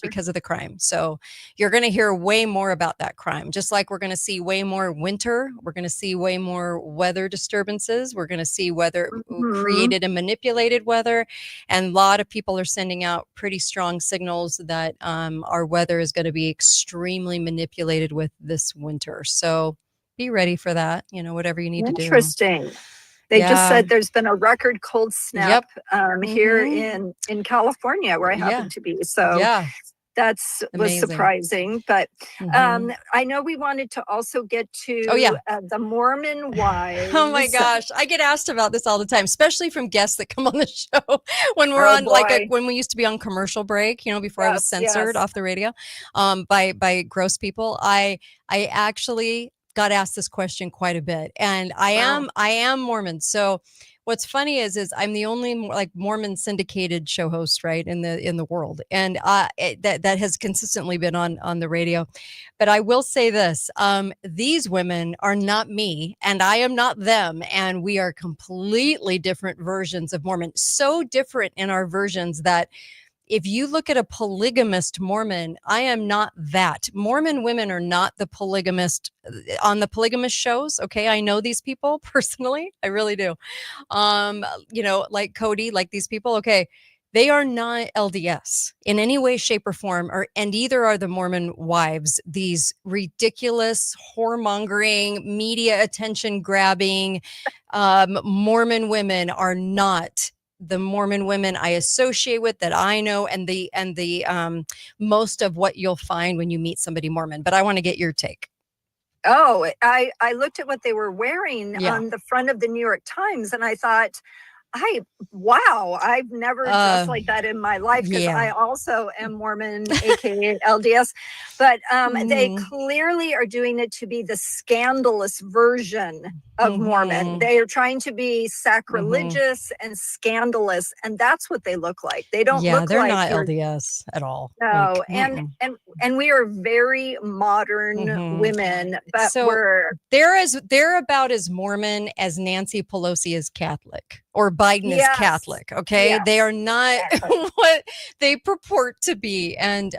because of the crime. So you're going to hear way more about that crime, just like we're going to see way more winter. We're going to see way more weather disturbances. We're going to see weather created and manipulated weather. And a lot of people are sending out pretty strong signals that our weather is going to be extremely manipulated with this winter. So be ready for that, whatever you need to do. Interesting. They just said there's been a record cold snap here in California, where I happen to be. So was surprising. But I know we wanted to also get to the Mormon wives. Oh my gosh. I get asked about this all the time, especially from guests that come on the show when we're on when we used to be on commercial break, before I was censored off the radio by gross people. I actually got asked this question quite a bit, and I am Mormon. So what's funny is I'm the only Mormon syndicated show host, right, in the world, and that has consistently been on the radio. But I will say this: these women are not me, and I am not them, and we are completely different versions of Mormon. So different in our versions that if you look at a polygamist Mormon, I am not that. Mormon women are not the polygamist on the polygamist shows. Okay. I know these people personally. I really do. Like Cody, like these people. Okay. They are not LDS in any way, shape, or form, and either are the Mormon wives. These ridiculous, whoremongering, media attention grabbing Mormon women are not the Mormon women I associate with, that I know, and the most of what you'll find when you meet somebody Mormon. But I want to get your take. Oh, I looked at what they were wearing Yeah. on the front of the New York Times, and I thought, wow, I've never dressed like that in my life, because yeah. I also am Mormon, aka LDS. But they Mhm. clearly are doing it to be the scandalous version of Mormon. Mhm. They are trying to be sacrilegious and scandalous, and that's what they look like. They don't Yeah, look they're like not your LDS at all. no, Like, mm-mm. and we are very modern Mhm. women, but So we're they're about as Mormon as Nancy Pelosi is Catholic, or Biden is Yes. Catholic. Okay, Yes, they are not exactly. what they purport to be. And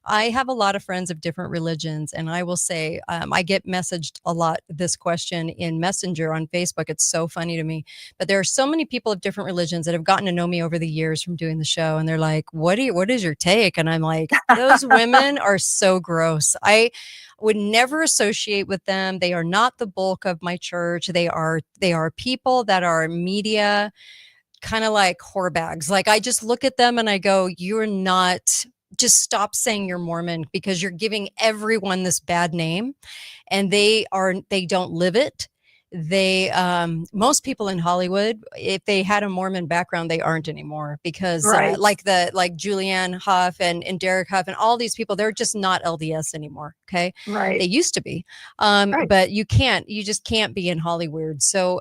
I have a lot of friends of different religions, and I will say I get messaged a lot this question in Messenger on Facebook. It's so funny to me, but there are so many people of different religions that have gotten to know me over the years from doing the show, and they're like, what is your take? And I'm like, those women are so gross. I would never associate with them. They are not the bulk of my church. They are people that are media, kind of like whore bags. Like, I just look at them and I go, you're not, just stop saying you're Mormon, because you're giving everyone this bad name, and they don't live it. They most people in Hollywood, if they had a Mormon background, they aren't anymore, because Right. like Julianne Hough and Derek Hough and all these people, they're just not LDS anymore. Okay, right. they used to be, Right. but you just can't be in Hollywood. So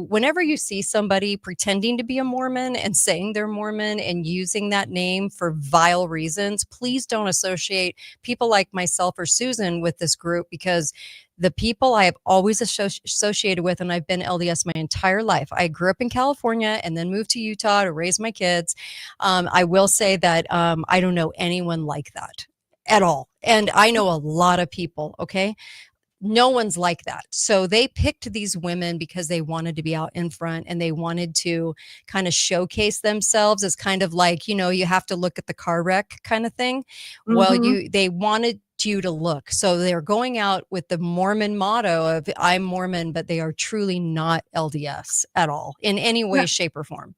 whenever you see somebody pretending to be a Mormon and saying they're Mormon and using that name for vile reasons, please don't associate people like myself or Susan with this group, because the people I have always associated with, and I've been LDS my entire life. I grew up in California and then moved to Utah to raise my kids. I will say that I don't know anyone like that at all. And I know a lot of people, okay? No one's like that. So they picked these women because they wanted to be out in front, and they wanted to kind of showcase themselves as kind of like, you have to look at the car wreck kind of thing. Well, they wanted you to look. So they're going out with the Mormon motto of I'm Mormon, but they are truly not LDS at all in any way, shape, or form.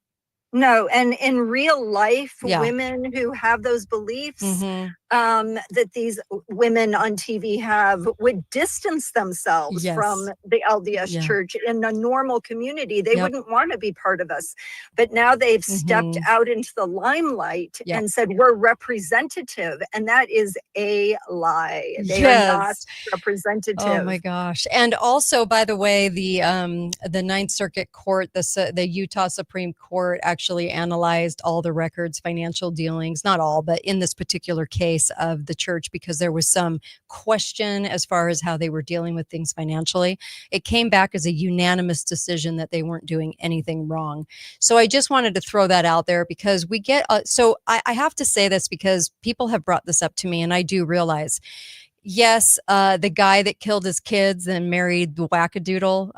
No, and in real life, Yeah. women who have those beliefs Mhm. That these women on TV have would distance themselves Yes. from the LDS Yeah. church in a normal community. They Yep. wouldn't want to be part of us. But now they've stepped Mhm. out into the limelight Yep. and said, we're representative. And that is a lie. They are not Yes. representative. Oh my gosh. And also, by the way, the Ninth Circuit Court, the Utah Supreme Court actually analyzed all the records, financial dealings, not all, but in this particular case of the church, because there was some question as far as how they were dealing with things financially. It came back as a unanimous decision that they weren't doing anything wrong. So I just wanted to throw that out there, because we get, so I have to say this because people have brought this up to me, and I do realize, yes, the guy that killed his kids and married the wackadoodle,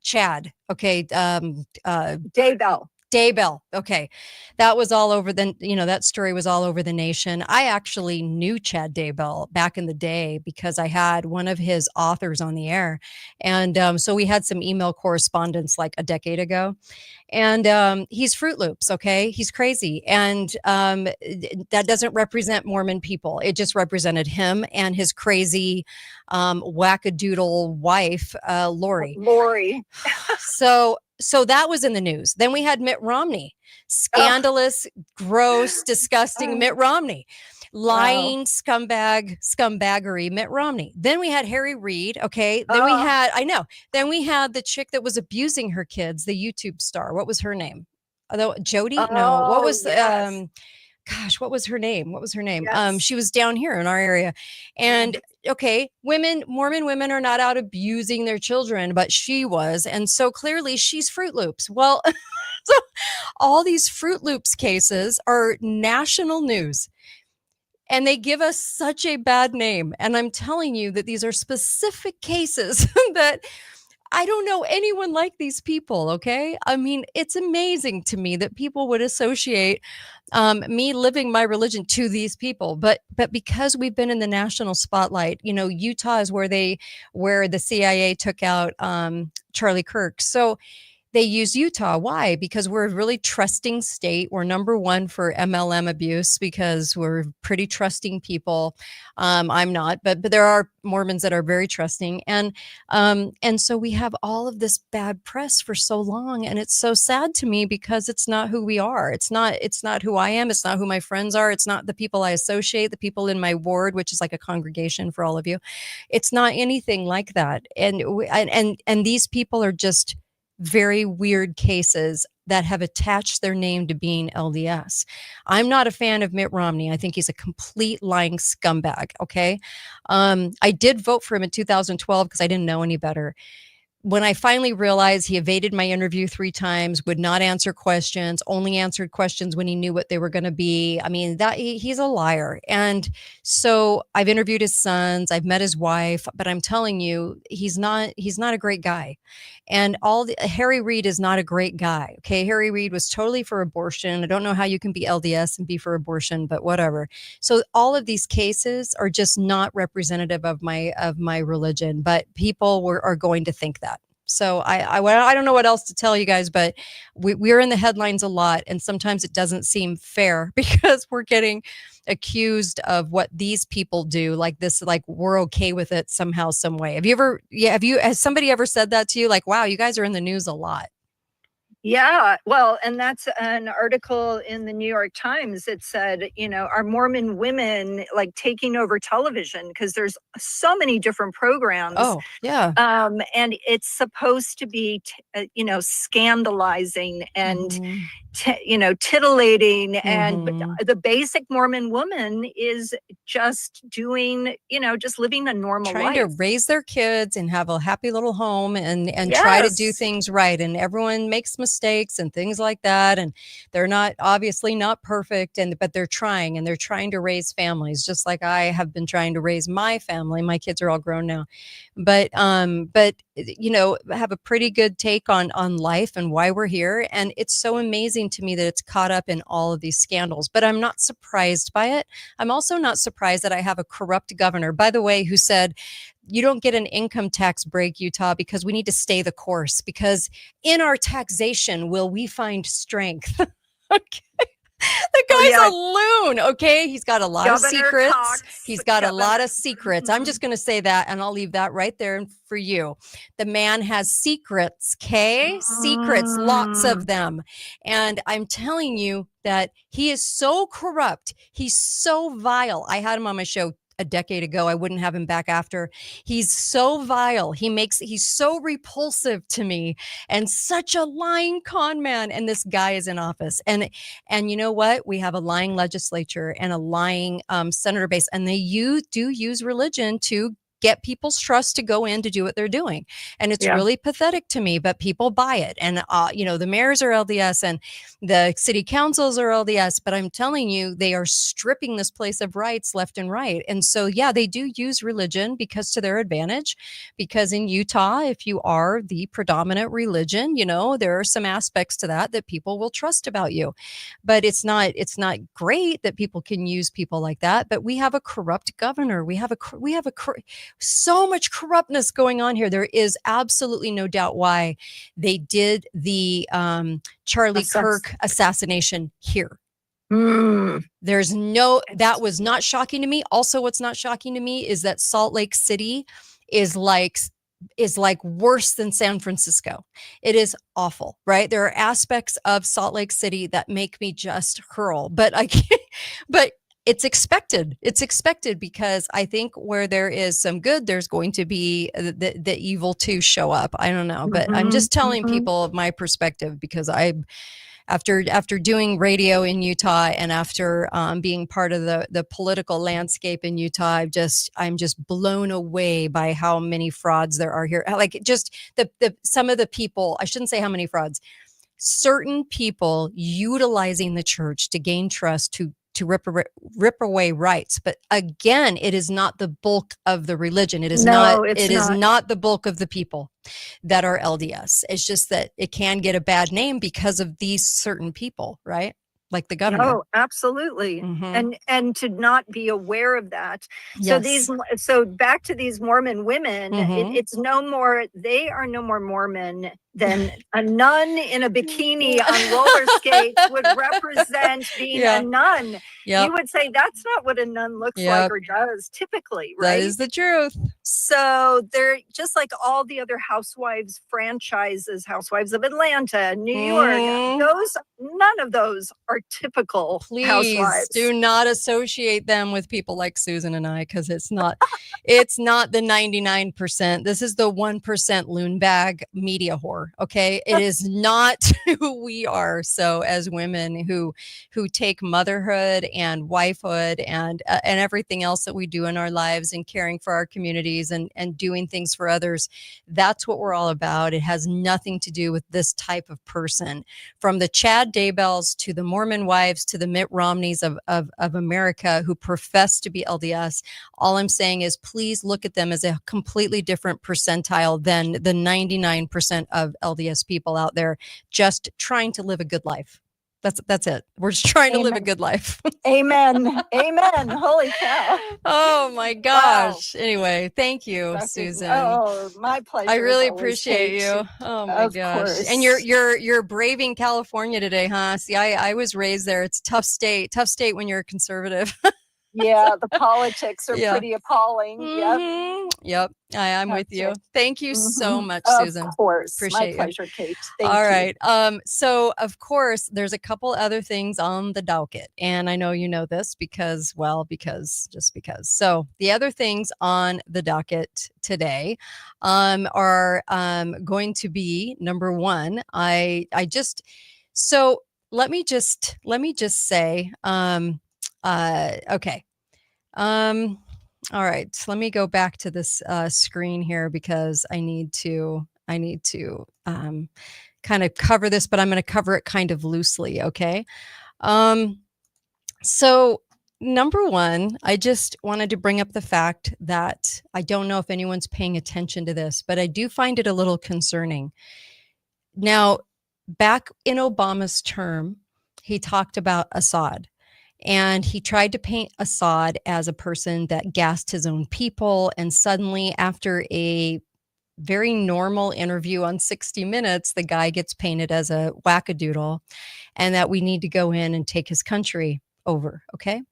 Chad. Okay. Daybell. Daybell. Okay. That was all over that story was all over the nation. I actually knew Chad Daybell back in the day because I had one of his authors on the air. And so we had some email correspondence like a decade ago. And he's Fruit Loops. Okay. He's crazy. And that doesn't represent Mormon people. It just represented him and his crazy wackadoodle wife, Lori. So that was in the news. Then we had Mitt Romney, scandalous, gross, disgusting Mitt Romney, lying scumbaggery Mitt Romney. Then we had Harry Reid. Okay. Then Then we had the chick that was abusing her kids, the YouTube star. What was her name? Jody? No. What was what was her name? Yes. She was down here in our area. And okay, Mormon women are not out abusing their children, but she was. And so clearly she's Fruit Loops. Well, so all these Fruit Loops cases are national news. And they give us such a bad name. And I'm telling you that these are specific cases that I don't know anyone like these people, okay? I mean, it's amazing to me that people would associate me living my religion to these people. But because we've been in the national spotlight, Utah is where the CIA took out Charlie Kirk. So they use Utah. Why? Because we're a really trusting state. We're number one for MLM abuse because we're pretty trusting people. I'm not, but there are Mormons that are very trusting, and so we have all of this bad press for so long, and it's so sad to me because it's not who we are. It's not who I am. It's not who my friends are. It's not the people I associate. The people in my ward, which is like a congregation for all of you. It's not anything like that, and these people are just very weird cases that have attached their name to being LDS. I'm not a fan of Mitt Romney. I think he's a complete lying scumbag. Okay. I did vote for him in 2012 because I didn't know any better. When I finally realized he evaded my interview 3 times, would not answer questions, only answered questions when he knew what they were going to be. I mean, that he's a liar. And so I've interviewed his sons, I've met his wife, but I'm telling you, he's not a great guy. And Harry Reid is not a great guy. Okay. Harry Reid was totally for abortion. I don't know how you can be LDS and be for abortion, but whatever. So all of these cases are just not representative of my religion, but people are going to think that. So I don't know what else to tell you guys, but we're in the headlines a lot, and sometimes it doesn't seem fair because we're getting accused of what these people do, like this, like we're okay with it somehow, some way. Has somebody ever said that to you? Like, wow, you guys are in the news a lot. Yeah, well, and that's an article in the New York Times. It said, are Mormon women like taking over television? Because there's so many different programs. Oh, yeah. And it's supposed to be, scandalizing and, titillating. And the basic Mormon woman is just doing, just living a normal life. Trying to raise their kids and have a happy little home and try to do things right. And everyone makes mistakes and things like that. And they're obviously not perfect, but they're trying to raise families, just like I have been trying to raise my family. My kids are all grown now, but have a pretty good take on life and why we're here. And it's so amazing to me that it's caught up in all of these scandals, but I'm not surprised by it. I'm also not surprised that I have a corrupt governor, by the way, who said, you don't get an income tax break, Utah, because we need to stay the course, because in our taxation will we find strength. Okay. The guy's a loon, okay? He's got a lot of secrets. He's got a lot of secrets. I'm just going to say that, and I'll leave that right there for you. The man has secrets, okay? Secrets, lots of them. And I'm telling you that he is so corrupt. He's so vile. I had him on my show a decade ago. I wouldn't have him back after. He's so vile. He's so repulsive to me and such a lying con man. And this guy is in office. And you know what? We have a lying legislature and a lying senator base, and they do use religion to get people's trust to go in to do what they're doing. And it's really pathetic to me, but people buy it. And, the mayors are LDS and the city councils are LDS, but I'm telling you, they are stripping this place of rights left and right. And so, they do use religion because to their advantage, because in Utah, if you are the predominant religion, there are some aspects to that people will trust about you, but it's not great that people can use people like that. But we have a corrupt governor. We have so much corruptness going on here. There is absolutely no doubt why they did the Charlie Kirk assassination here. That was not shocking to me. Also, what's not shocking to me is that Salt Lake City is like worse than San Francisco. It is awful, right? There are aspects of Salt Lake City that make me just hurl, but I can't, but it's expected. It's expected because I think where there is some good, there's going to be the evil too show up. I don't know, but I'm just telling people my perspective because after doing radio in Utah and after being part of the political landscape in Utah, I'm just blown away by how many frauds there are here. Like just some of the people, I shouldn't say how many frauds, certain people utilizing the church to gain trust, to rip away rights. But again, it is not the bulk of the religion. It is not the bulk of the people that are LDS. It's just that it can get a bad name because of these certain people, right? Like the governor. Oh, absolutely. And to not be aware of that. Yes. So back to these Mormon women, it's no more, they are no more Mormon then a nun in a bikini on roller skates would represent being a nun. You would say that's not what a nun looks like or does typically, right? That is the truth. So they're just like all the other housewives franchises, Housewives of Atlanta, New York. None of those are typical housewives. Do not associate them with people like Susan and I, because it's not the 99%. This is the 1% loon bag media whore. Okay. It is not who we are. So as women who take motherhood and wifehood and everything else that we do in our lives and caring for our communities and doing things for others, that's what we're all about. It has nothing to do with this type of person, from the Chad Daybells to the Mormon wives to the Mitt Romneys of America who profess to be LDS. All I'm saying is please look at them as a completely different percentile than the 99% of LDS people out there just trying to live a good life. That's it. We're just trying to live a good life. Amen. Amen. Holy cow. Oh my gosh. Wow. Anyway, thank you, Susan. Oh, my pleasure. I really appreciate you. Oh my gosh. Course. And you're braving California today, huh? See, I was raised there. It's a tough state when you're a conservative. Yeah, the politics are pretty appalling. Yep. I'm with you. Thank you so much, Susan. Of course. Appreciate My pleasure, Kate. Thank All you. right. So, of course, there's a couple other things on the docket. And I know you know this because. So, the other things on the docket today are going to be, number one, let me just say, okay. All right, let me go back to this screen here because I need to kind of cover this, but I'm going to cover it kind of loosely. Okay. So number one, I just wanted to bring up the fact that I don't know if anyone's paying attention to this, but I do find it a little concerning. Now, back in Obama's term, he talked about Assad. And he tried to paint Assad as a person that gassed his own people. And suddenly, after a very normal interview on 60 Minutes, the guy gets painted as a wackadoodle and that we need to go in and take his country over. Okay.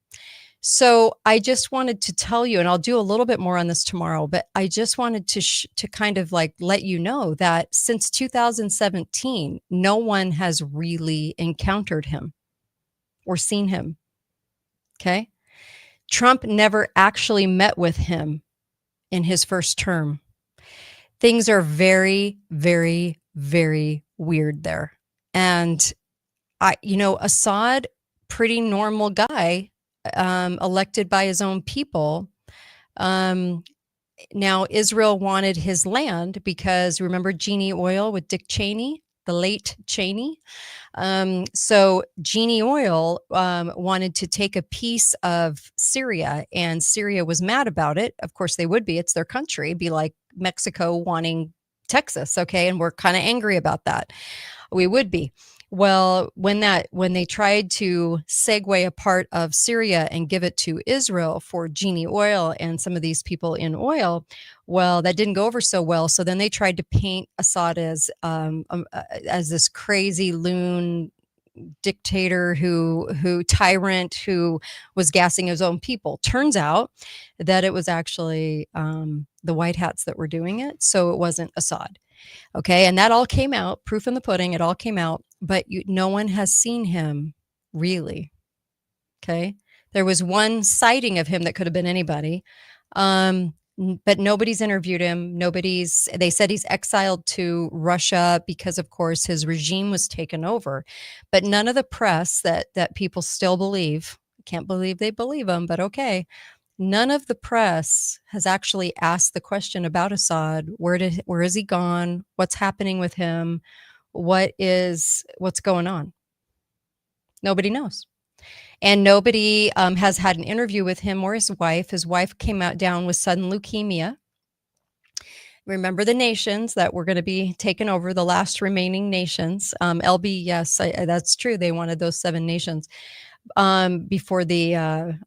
So I just wanted to tell you, and I'll do a little bit more on this tomorrow, but I just wanted to kind of like let you know that since 2017, no one has really encountered him or seen him. Okay. Trump never actually met with him in his first term. Things are very, very, very weird there. And Assad, pretty normal guy, elected by his own people. Now Israel wanted his land because remember Genie Oil with Dick Cheney, the late Cheney. So Genie Oil wanted to take a piece of Syria, and Syria was mad about it. Of course they would be. It's their country. It'd be like Mexico wanting Texas. Okay. And we're kind of angry about that. We would be. Well, when they tried to segue a part of Syria and give it to Israel for Genie Oil and some of these people in oil, well, that didn't go over so well. So then they tried to paint Assad as this crazy loon dictator tyrant who was gassing his own people. Turns out that it was actually the white hats that were doing it. So it wasn't Assad. Okay. And that all came out, proof in the pudding. It all came out, but no one has seen him really. Okay. There was one sighting of him that could have been anybody. But nobody's interviewed him. They said he's exiled to Russia because of course his regime was taken over, but none of the press that people still believe, can't believe they believe him, but okay. None of the press has actually asked the question about Assad. Where is he gone? What's happening with him? What's going on? Nobody knows. And nobody has had an interview with him or his wife. His wife came down with sudden leukemia. Remember the nations that were going to be taken over, the last remaining nations. LB, yes, that's true. They wanted those 7 nations. before the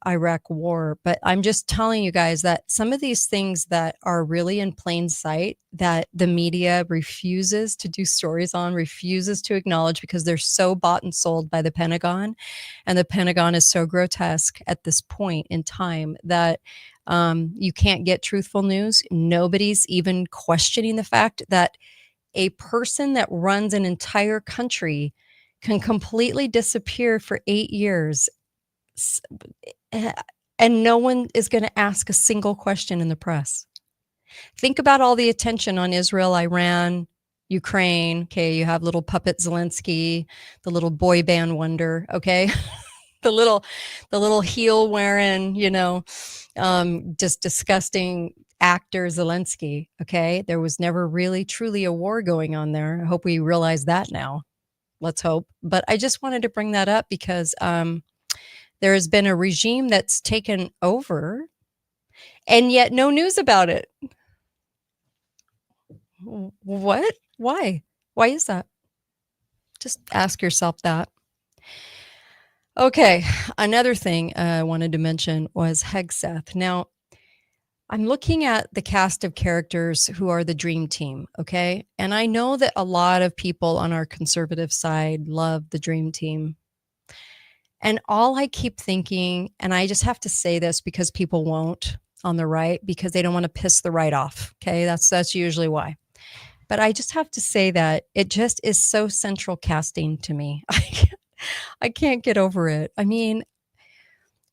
Iraq war. But I'm just telling you guys that some of these things that are really in plain sight that the media refuses to do stories on, refuses to acknowledge because they're so bought and sold by the Pentagon. And the Pentagon is so grotesque at this point in time that you can't get truthful news. Nobody's even questioning the fact that a person that runs an entire country can completely disappear for 8 years and no one is going to ask a single question in the press. Think about all the attention on Israel, Iran, Ukraine. Okay, you have little puppet Zelensky, the little boy band wonder. Okay, the little heel wearing, just disgusting actor Zelensky. Okay, there was never really truly a war going on there. I hope we realize that now. Let's hope. But I just wanted to bring that up because there has been a regime that's taken over and yet no news about it. What? Why? Why is that? Just ask yourself that. Okay, another thing I wanted to mention was Hegseth. Now, I'm looking at the cast of characters who are the dream team, okay? And I know that a lot of people on our conservative side love the dream team. And all I keep thinking, and I just have to say this because people won't on the right, because they don't want to piss the right off, okay? That's usually why. But I just have to say that it just is so central casting to me. I can't get over it. I mean,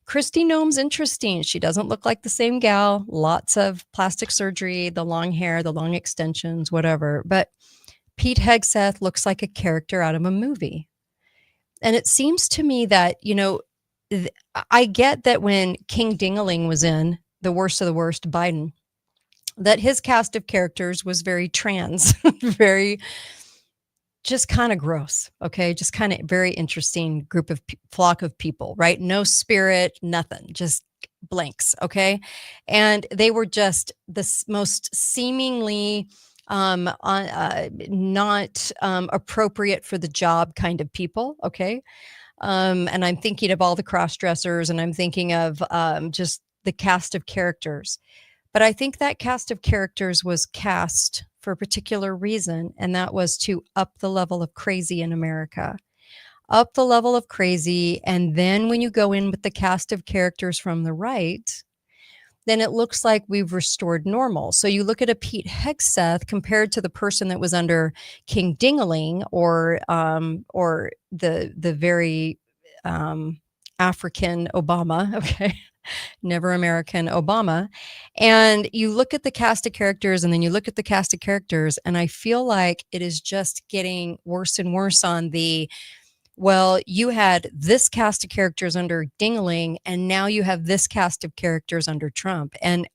Kristi Noem's interesting. She doesn't look like the same gal. Lots of plastic surgery, the long hair, the long extensions, whatever. But Pete Hegseth looks like a character out of a movie. And it seems to me that, I get that when King Dingaling was in The Worst of the Worst, Biden, that his cast of characters was very trans, very just kind of gross. Okay. Just kind of very interesting group of flock of people, right? No spirit, nothing, just blanks. Okay. And they were just the most seemingly not appropriate for the job kind of people. Okay. And I'm thinking of all the cross dressers and I'm thinking of just the cast of characters. But I think that cast of characters was cast for a particular reason, and that was to up the level of crazy in America. Up the level of crazy, and then when you go in with the cast of characters from the right, then it looks like we've restored normal. So you look at a Pete Hegseth compared to the person that was under King Dingaling or the very African Obama, okay? Never American Obama. And you look at the cast of characters and then you look at the cast of characters and I feel like it is just getting worse and worse on well, you had this cast of characters under Dingaling and now you have this cast of characters under Trump. And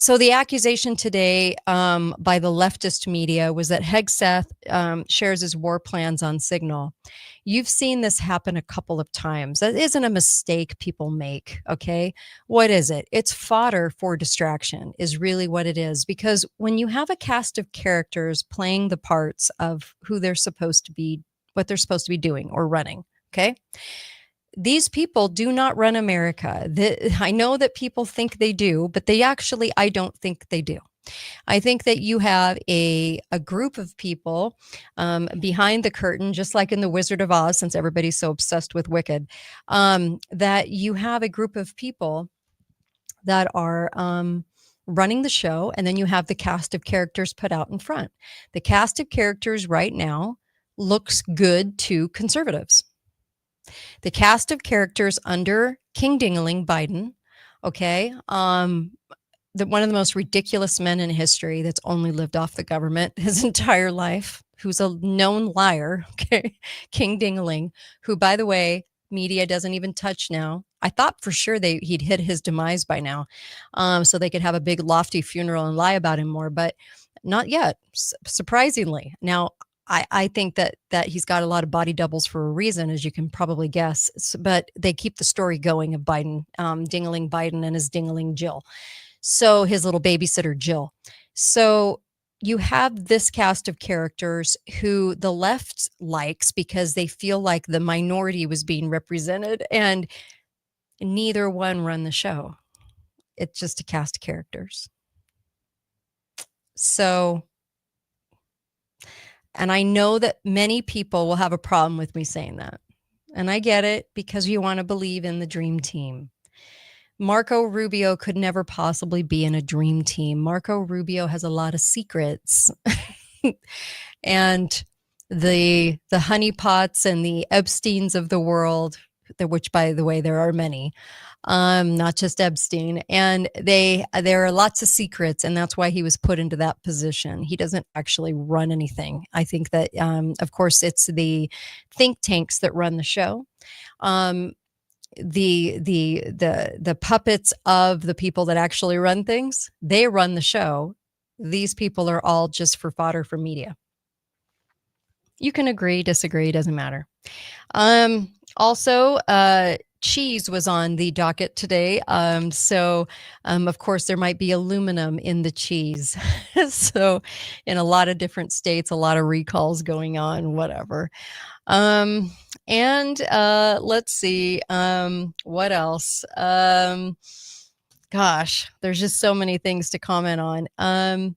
so the accusation today by the leftist media was that Hegseth shares his war plans on Signal. You've seen this happen a couple of times. That isn't a mistake people make, okay? What is it? It's fodder for distraction is really what it is. Because when you have a cast of characters playing the parts of who they're supposed to be, what they're supposed to be doing or running, okay? These people do not run America. I know that people think they do, but I don't think they do. I think that you have a group of people behind the curtain, just like in The Wizard of Oz, since everybody's so obsessed with Wicked, that you have a group of people that are running the show, and then you have the cast of characters put out in front. The cast of characters right now looks good to conservatives. The cast of characters under King Dingaling, Biden, okay, one of the most ridiculous men in history that's only lived off the government his entire life, who's a known liar, okay, King Dingaling, who, by the way, media doesn't even touch now. I thought for sure he'd hit his demise by now, so they could have a big lofty funeral and lie about him more, but not yet, surprisingly. Now, I think that he's got a lot of body doubles for a reason, as you can probably guess, but they keep the story going of Biden, Dingaling Biden and his Dingaling Jill. So his little babysitter, Jill. So you have this cast of characters who the left likes because they feel like the minority was being represented, and neither one run the show. It's just a cast of characters. So, and I know that many people will have a problem with me saying that. And I get it, because you want to believe in the dream team. Marco Rubio could never possibly be in a dream team. Marco Rubio has a lot of secrets. And the honeypots and the Epsteins of the world, which, by the way, there are many, not just Epstein, and there are lots of secrets, and that's why he was put into that position. He doesn't actually run anything. I think that, of course, it's the think tanks that run the show. The puppets of the people that actually run things, they run the show. These people are all just for fodder for media. You can agree, disagree, doesn't matter. Also, cheese was on the docket today. So of course, there might be aluminum in the cheese. So in a lot of different states, a lot of recalls going on, whatever. And let's see, what else? Gosh, there's just so many things to comment on.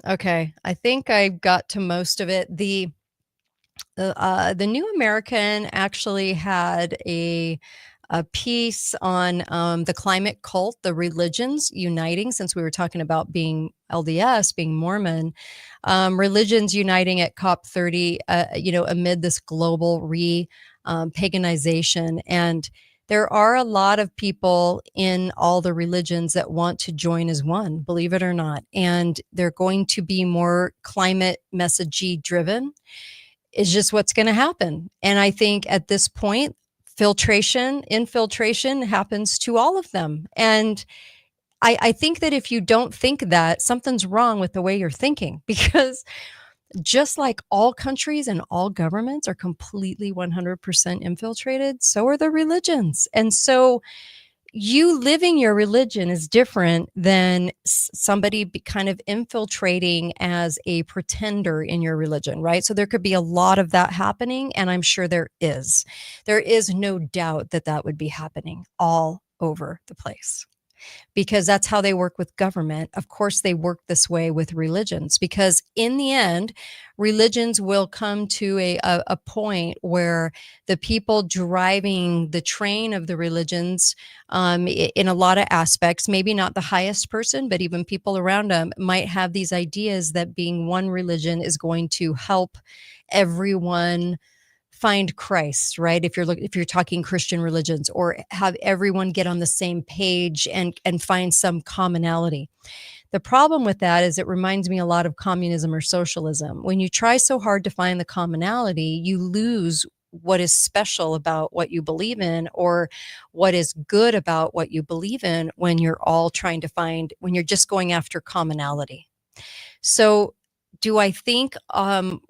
Okay, I think I got to most of it. The New American actually had a piece on the climate cult, the religions uniting, since we were talking about being LDS, being Mormon, religions uniting at COP30, amid this global paganization. And there are a lot of people in all the religions that want to join as one, believe it or not. And they're going to be more climate messagey driven. Is just what's going to happen. And I think at this point, infiltration happens to all of them. And I think that if you don't think that, something's wrong with the way you're thinking, because just like all countries and all governments are completely 100% infiltrated, so are the religions. And so you living your religion is different than somebody kind of infiltrating as a pretender in your religion, right? So there could be a lot of that happening, and I'm sure there is. There is no doubt that that would be happening all over the place, because that's how they work with government. Of course, they work this way with religions, because in the end, religions will come to a point where the people driving the train of the religions, in a lot of aspects, maybe not the highest person, but even people around them might have these ideas that being one religion is going to help everyone find Christ, right? If you're talking Christian religions, or have everyone get on the same page and find some commonality. The problem with that is it reminds me a lot of communism or socialism. When you try so hard to find the commonality, you lose what is special about what you believe in, or what is good about what you believe in, when you're when you're just going after commonality. So do I think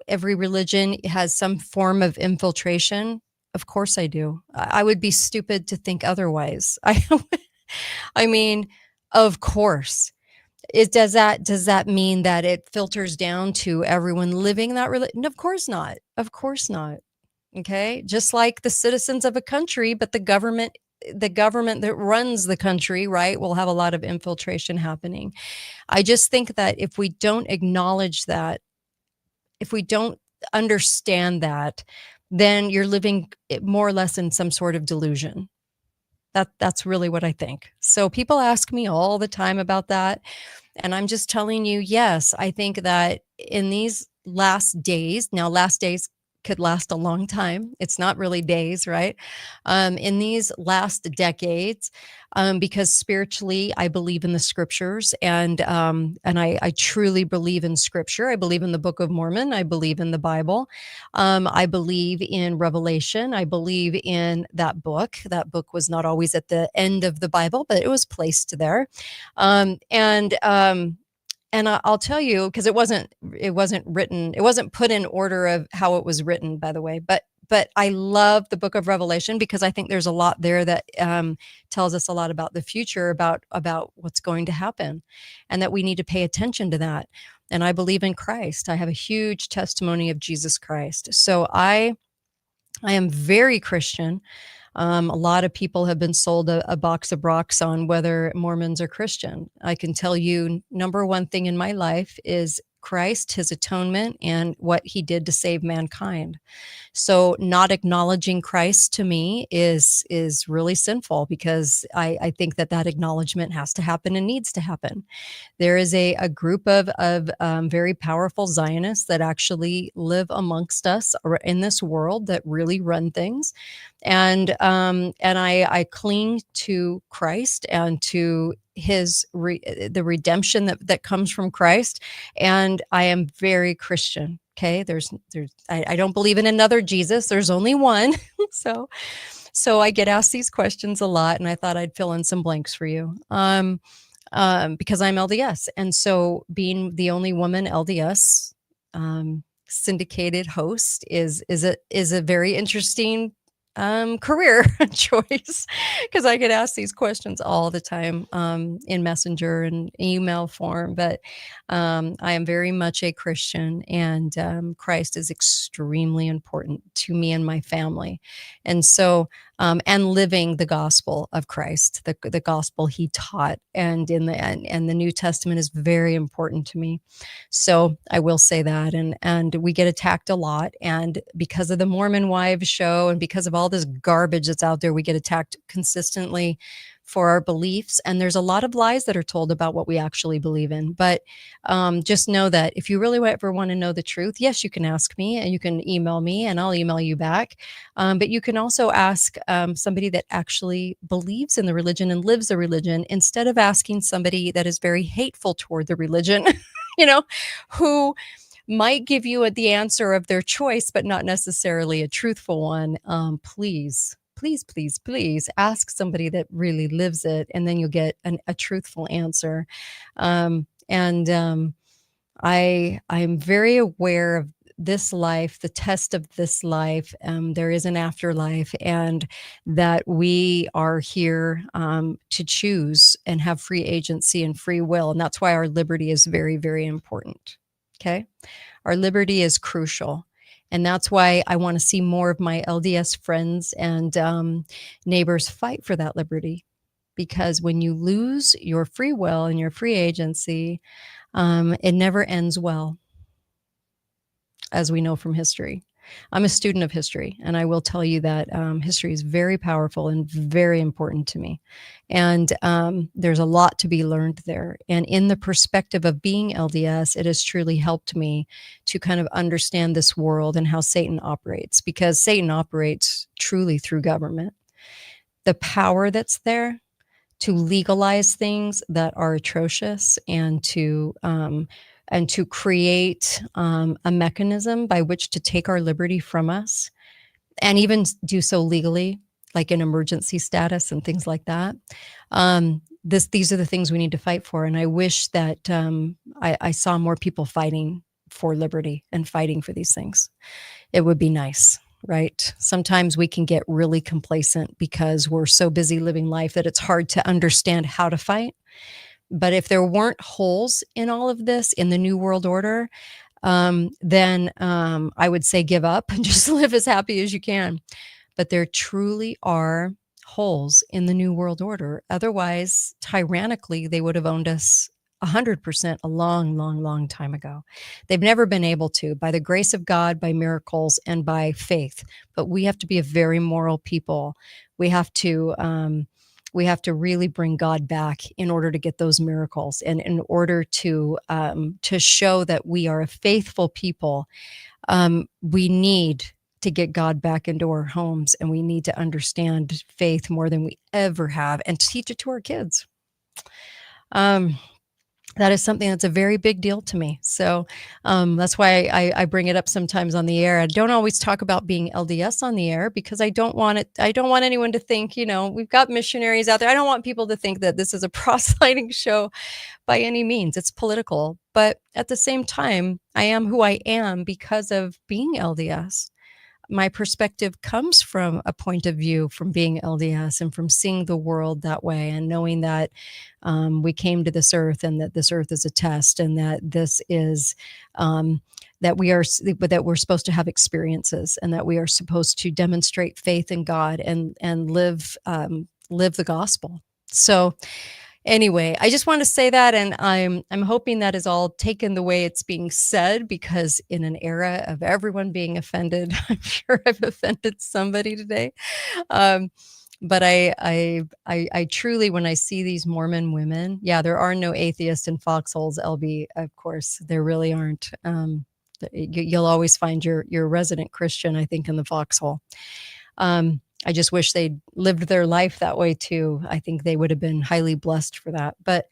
every religion has some form of infiltration? Of course I do. I would be stupid to think otherwise. I mean, of course. Does that mean that it filters down to everyone living that religion? Of course not. Of course not. Okay? Just like the citizens of a country, but the government that runs the country, right, will have a lot of infiltration happening. I just think that if we don't acknowledge that, if we don't understand that, then you're living more or less in some sort of delusion. That's really what I think. So people ask me all the time about that. And I'm just telling you, yes, I think that in these last days could last a long time. It's not really days, right? In these last decades, because spiritually, I believe in the scriptures, and I truly believe in scripture. I believe in the Book of Mormon. I believe in the Bible. I believe in Revelation. I believe in that book. That book was not always at the end of the Bible, but it was placed there. And I'll tell you, because it wasn't written, it wasn't put in order of how it was written, by the way. But I love the Book of Revelation, because I think there's a lot there that tells us a lot about the future, about what's going to happen, and that we need to pay attention to that. and I believe in Christ. I have a huge testimony of Jesus Christ. So I am very Christian. A lot of people have been sold a box of rocks on whether Mormons are Christian. I can tell you, number one thing in my life is Christ, his atonement, and what he did to save mankind. So not acknowledging Christ to me is really sinful, because I think that acknowledgement has to happen and needs to happen. There is a group of very powerful Zionists that actually live amongst us in this world that really run things. And I cling to Christ and to the redemption that comes from Christ. And I am very Christian. Okay. I don't believe in another Jesus. There's only one. So I get asked these questions a lot, and I thought I'd fill in some blanks for you. Because I'm LDS. And so being the only woman LDS syndicated host is a very interesting career choice, because I get asked these questions all the time in Messenger and email form. But I am very much a Christian, and Christ is extremely important to me and my family. And so and living the gospel of Christ, the gospel he taught, and the New Testament is very important to me. So I will say that, and we get attacked a lot, and because of the Mormon Wives show and because of all this garbage that's out there, we get attacked consistently for our beliefs. And there's a lot of lies that are told about what we actually believe in. But just know that if you really ever want to know the truth, yes, you can ask me, and you can email me, and I'll email you back. But you can also ask somebody that actually believes in the religion and lives the religion, instead of asking somebody that is very hateful toward the religion, who might give you the answer of their choice, but not necessarily a truthful one. Please ask somebody that really lives it, and then you'll get a truthful answer. I'm very aware of this life, the test of this life. There is an afterlife, and that we are here to choose and have free agency and free will. And that's why our liberty is very, very important. Okay. Our liberty is crucial. And that's why I want to see more of my LDS friends and neighbors fight for that liberty. Because when you lose your free will and your free agency, it never ends well, as we know from history. I'm a student of history, and I will tell you that history is very powerful and very important to me. And there's a lot to be learned there. And in the perspective of being LDS, it has truly helped me to kind of understand this world and how Satan operates, because Satan operates truly through government. The power that's there to legalize things that are atrocious, and to create a mechanism by which to take our liberty from us, and even do so legally, like in emergency status and things like that. These are the things we need to fight for. And I wish that I saw more people fighting for liberty and fighting for these things. It would be nice, right? Sometimes we can get really complacent because we're so busy living life that it's hard to understand how to fight. But if there weren't holes in all of this in the New World Order, then I would say give up and just live as happy as you can. But there truly are holes in the New World Order. Otherwise, tyrannically, they would have owned us 100% a long, long, long time ago. They've never been able to, by the grace of God, by miracles, and by faith. But we have to be a very moral people. We have to really bring God back in order to get those miracles, and in order to show that we are a faithful people. We need to get God back into our homes, and we need to understand faith more than we ever have, and teach it to our kids. That is something that's a very big deal to me. So that's why I bring it up sometimes on the air. I don't always talk about being LDS on the air, because I don't want anyone to think, we've got missionaries out there. I don't want people to think that this is a proselyting show by any means. It's political. But at the same time, I am who I am because of being LDS. my perspective comes from a point of view from being LDS and from seeing the world that way and knowing that we came to this earth and that this earth is a test and that this is that we're supposed to have experiences and that we are supposed to demonstrate faith in God and live the gospel. So anyway, I just want to say that, and I'm hoping that is all taken the way it's being said, because in an era of everyone being offended, I'm sure I've offended somebody today. But I truly, when I see these Mormon women, yeah, there are no atheists in foxholes, LB. Of course, there really aren't. You'll always find your resident Christian, I think, in the foxhole. I just wish they'd lived their life that way too. I think they would have been highly blessed for that. But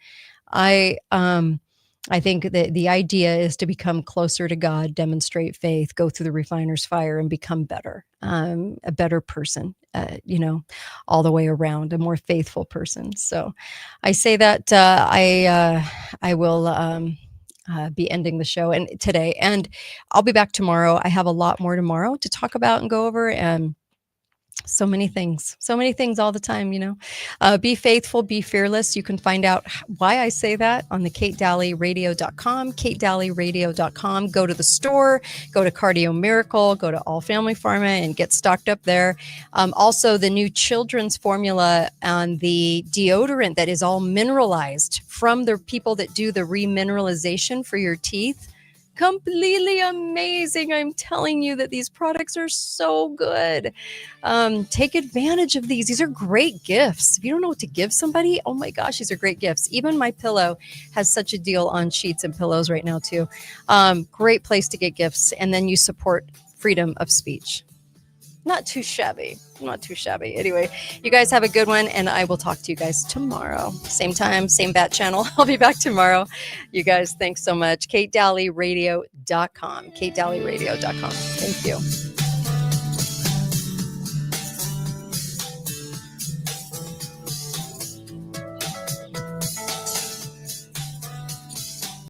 I think that the idea is to become closer to God, demonstrate faith, go through the refiner's fire, and become better, a better person, all the way around, a more faithful person. So I say that I will be ending the show today, and I'll be back tomorrow. I have a lot more tomorrow to talk about and go over, and so many things all the time, be faithful, be fearless. You can find out why I say that on the KateDalleyRadio.com, KateDalleyRadio.com. Go to the store, go to Cardio Miracle, go to All Family Pharma and get stocked up there. Also the new children's formula on the deodorant that is all mineralized from the people that do the remineralization for your teeth. Completely amazing. I'm telling you that these products are so good. Take advantage of these. These are great gifts. If you don't know what to give somebody, oh my gosh, these are great gifts. Even My Pillow has such a deal on sheets and pillows right now too. Great place to get gifts. And then you support freedom of speech. Not too shabby. Anyway, you guys have a good one, and I will talk to you guys tomorrow. Same time, same bat channel. I'll be back tomorrow. You guys, thanks so much. KateDalleyRadio.com. KateDalleyRadio.com. Thank you.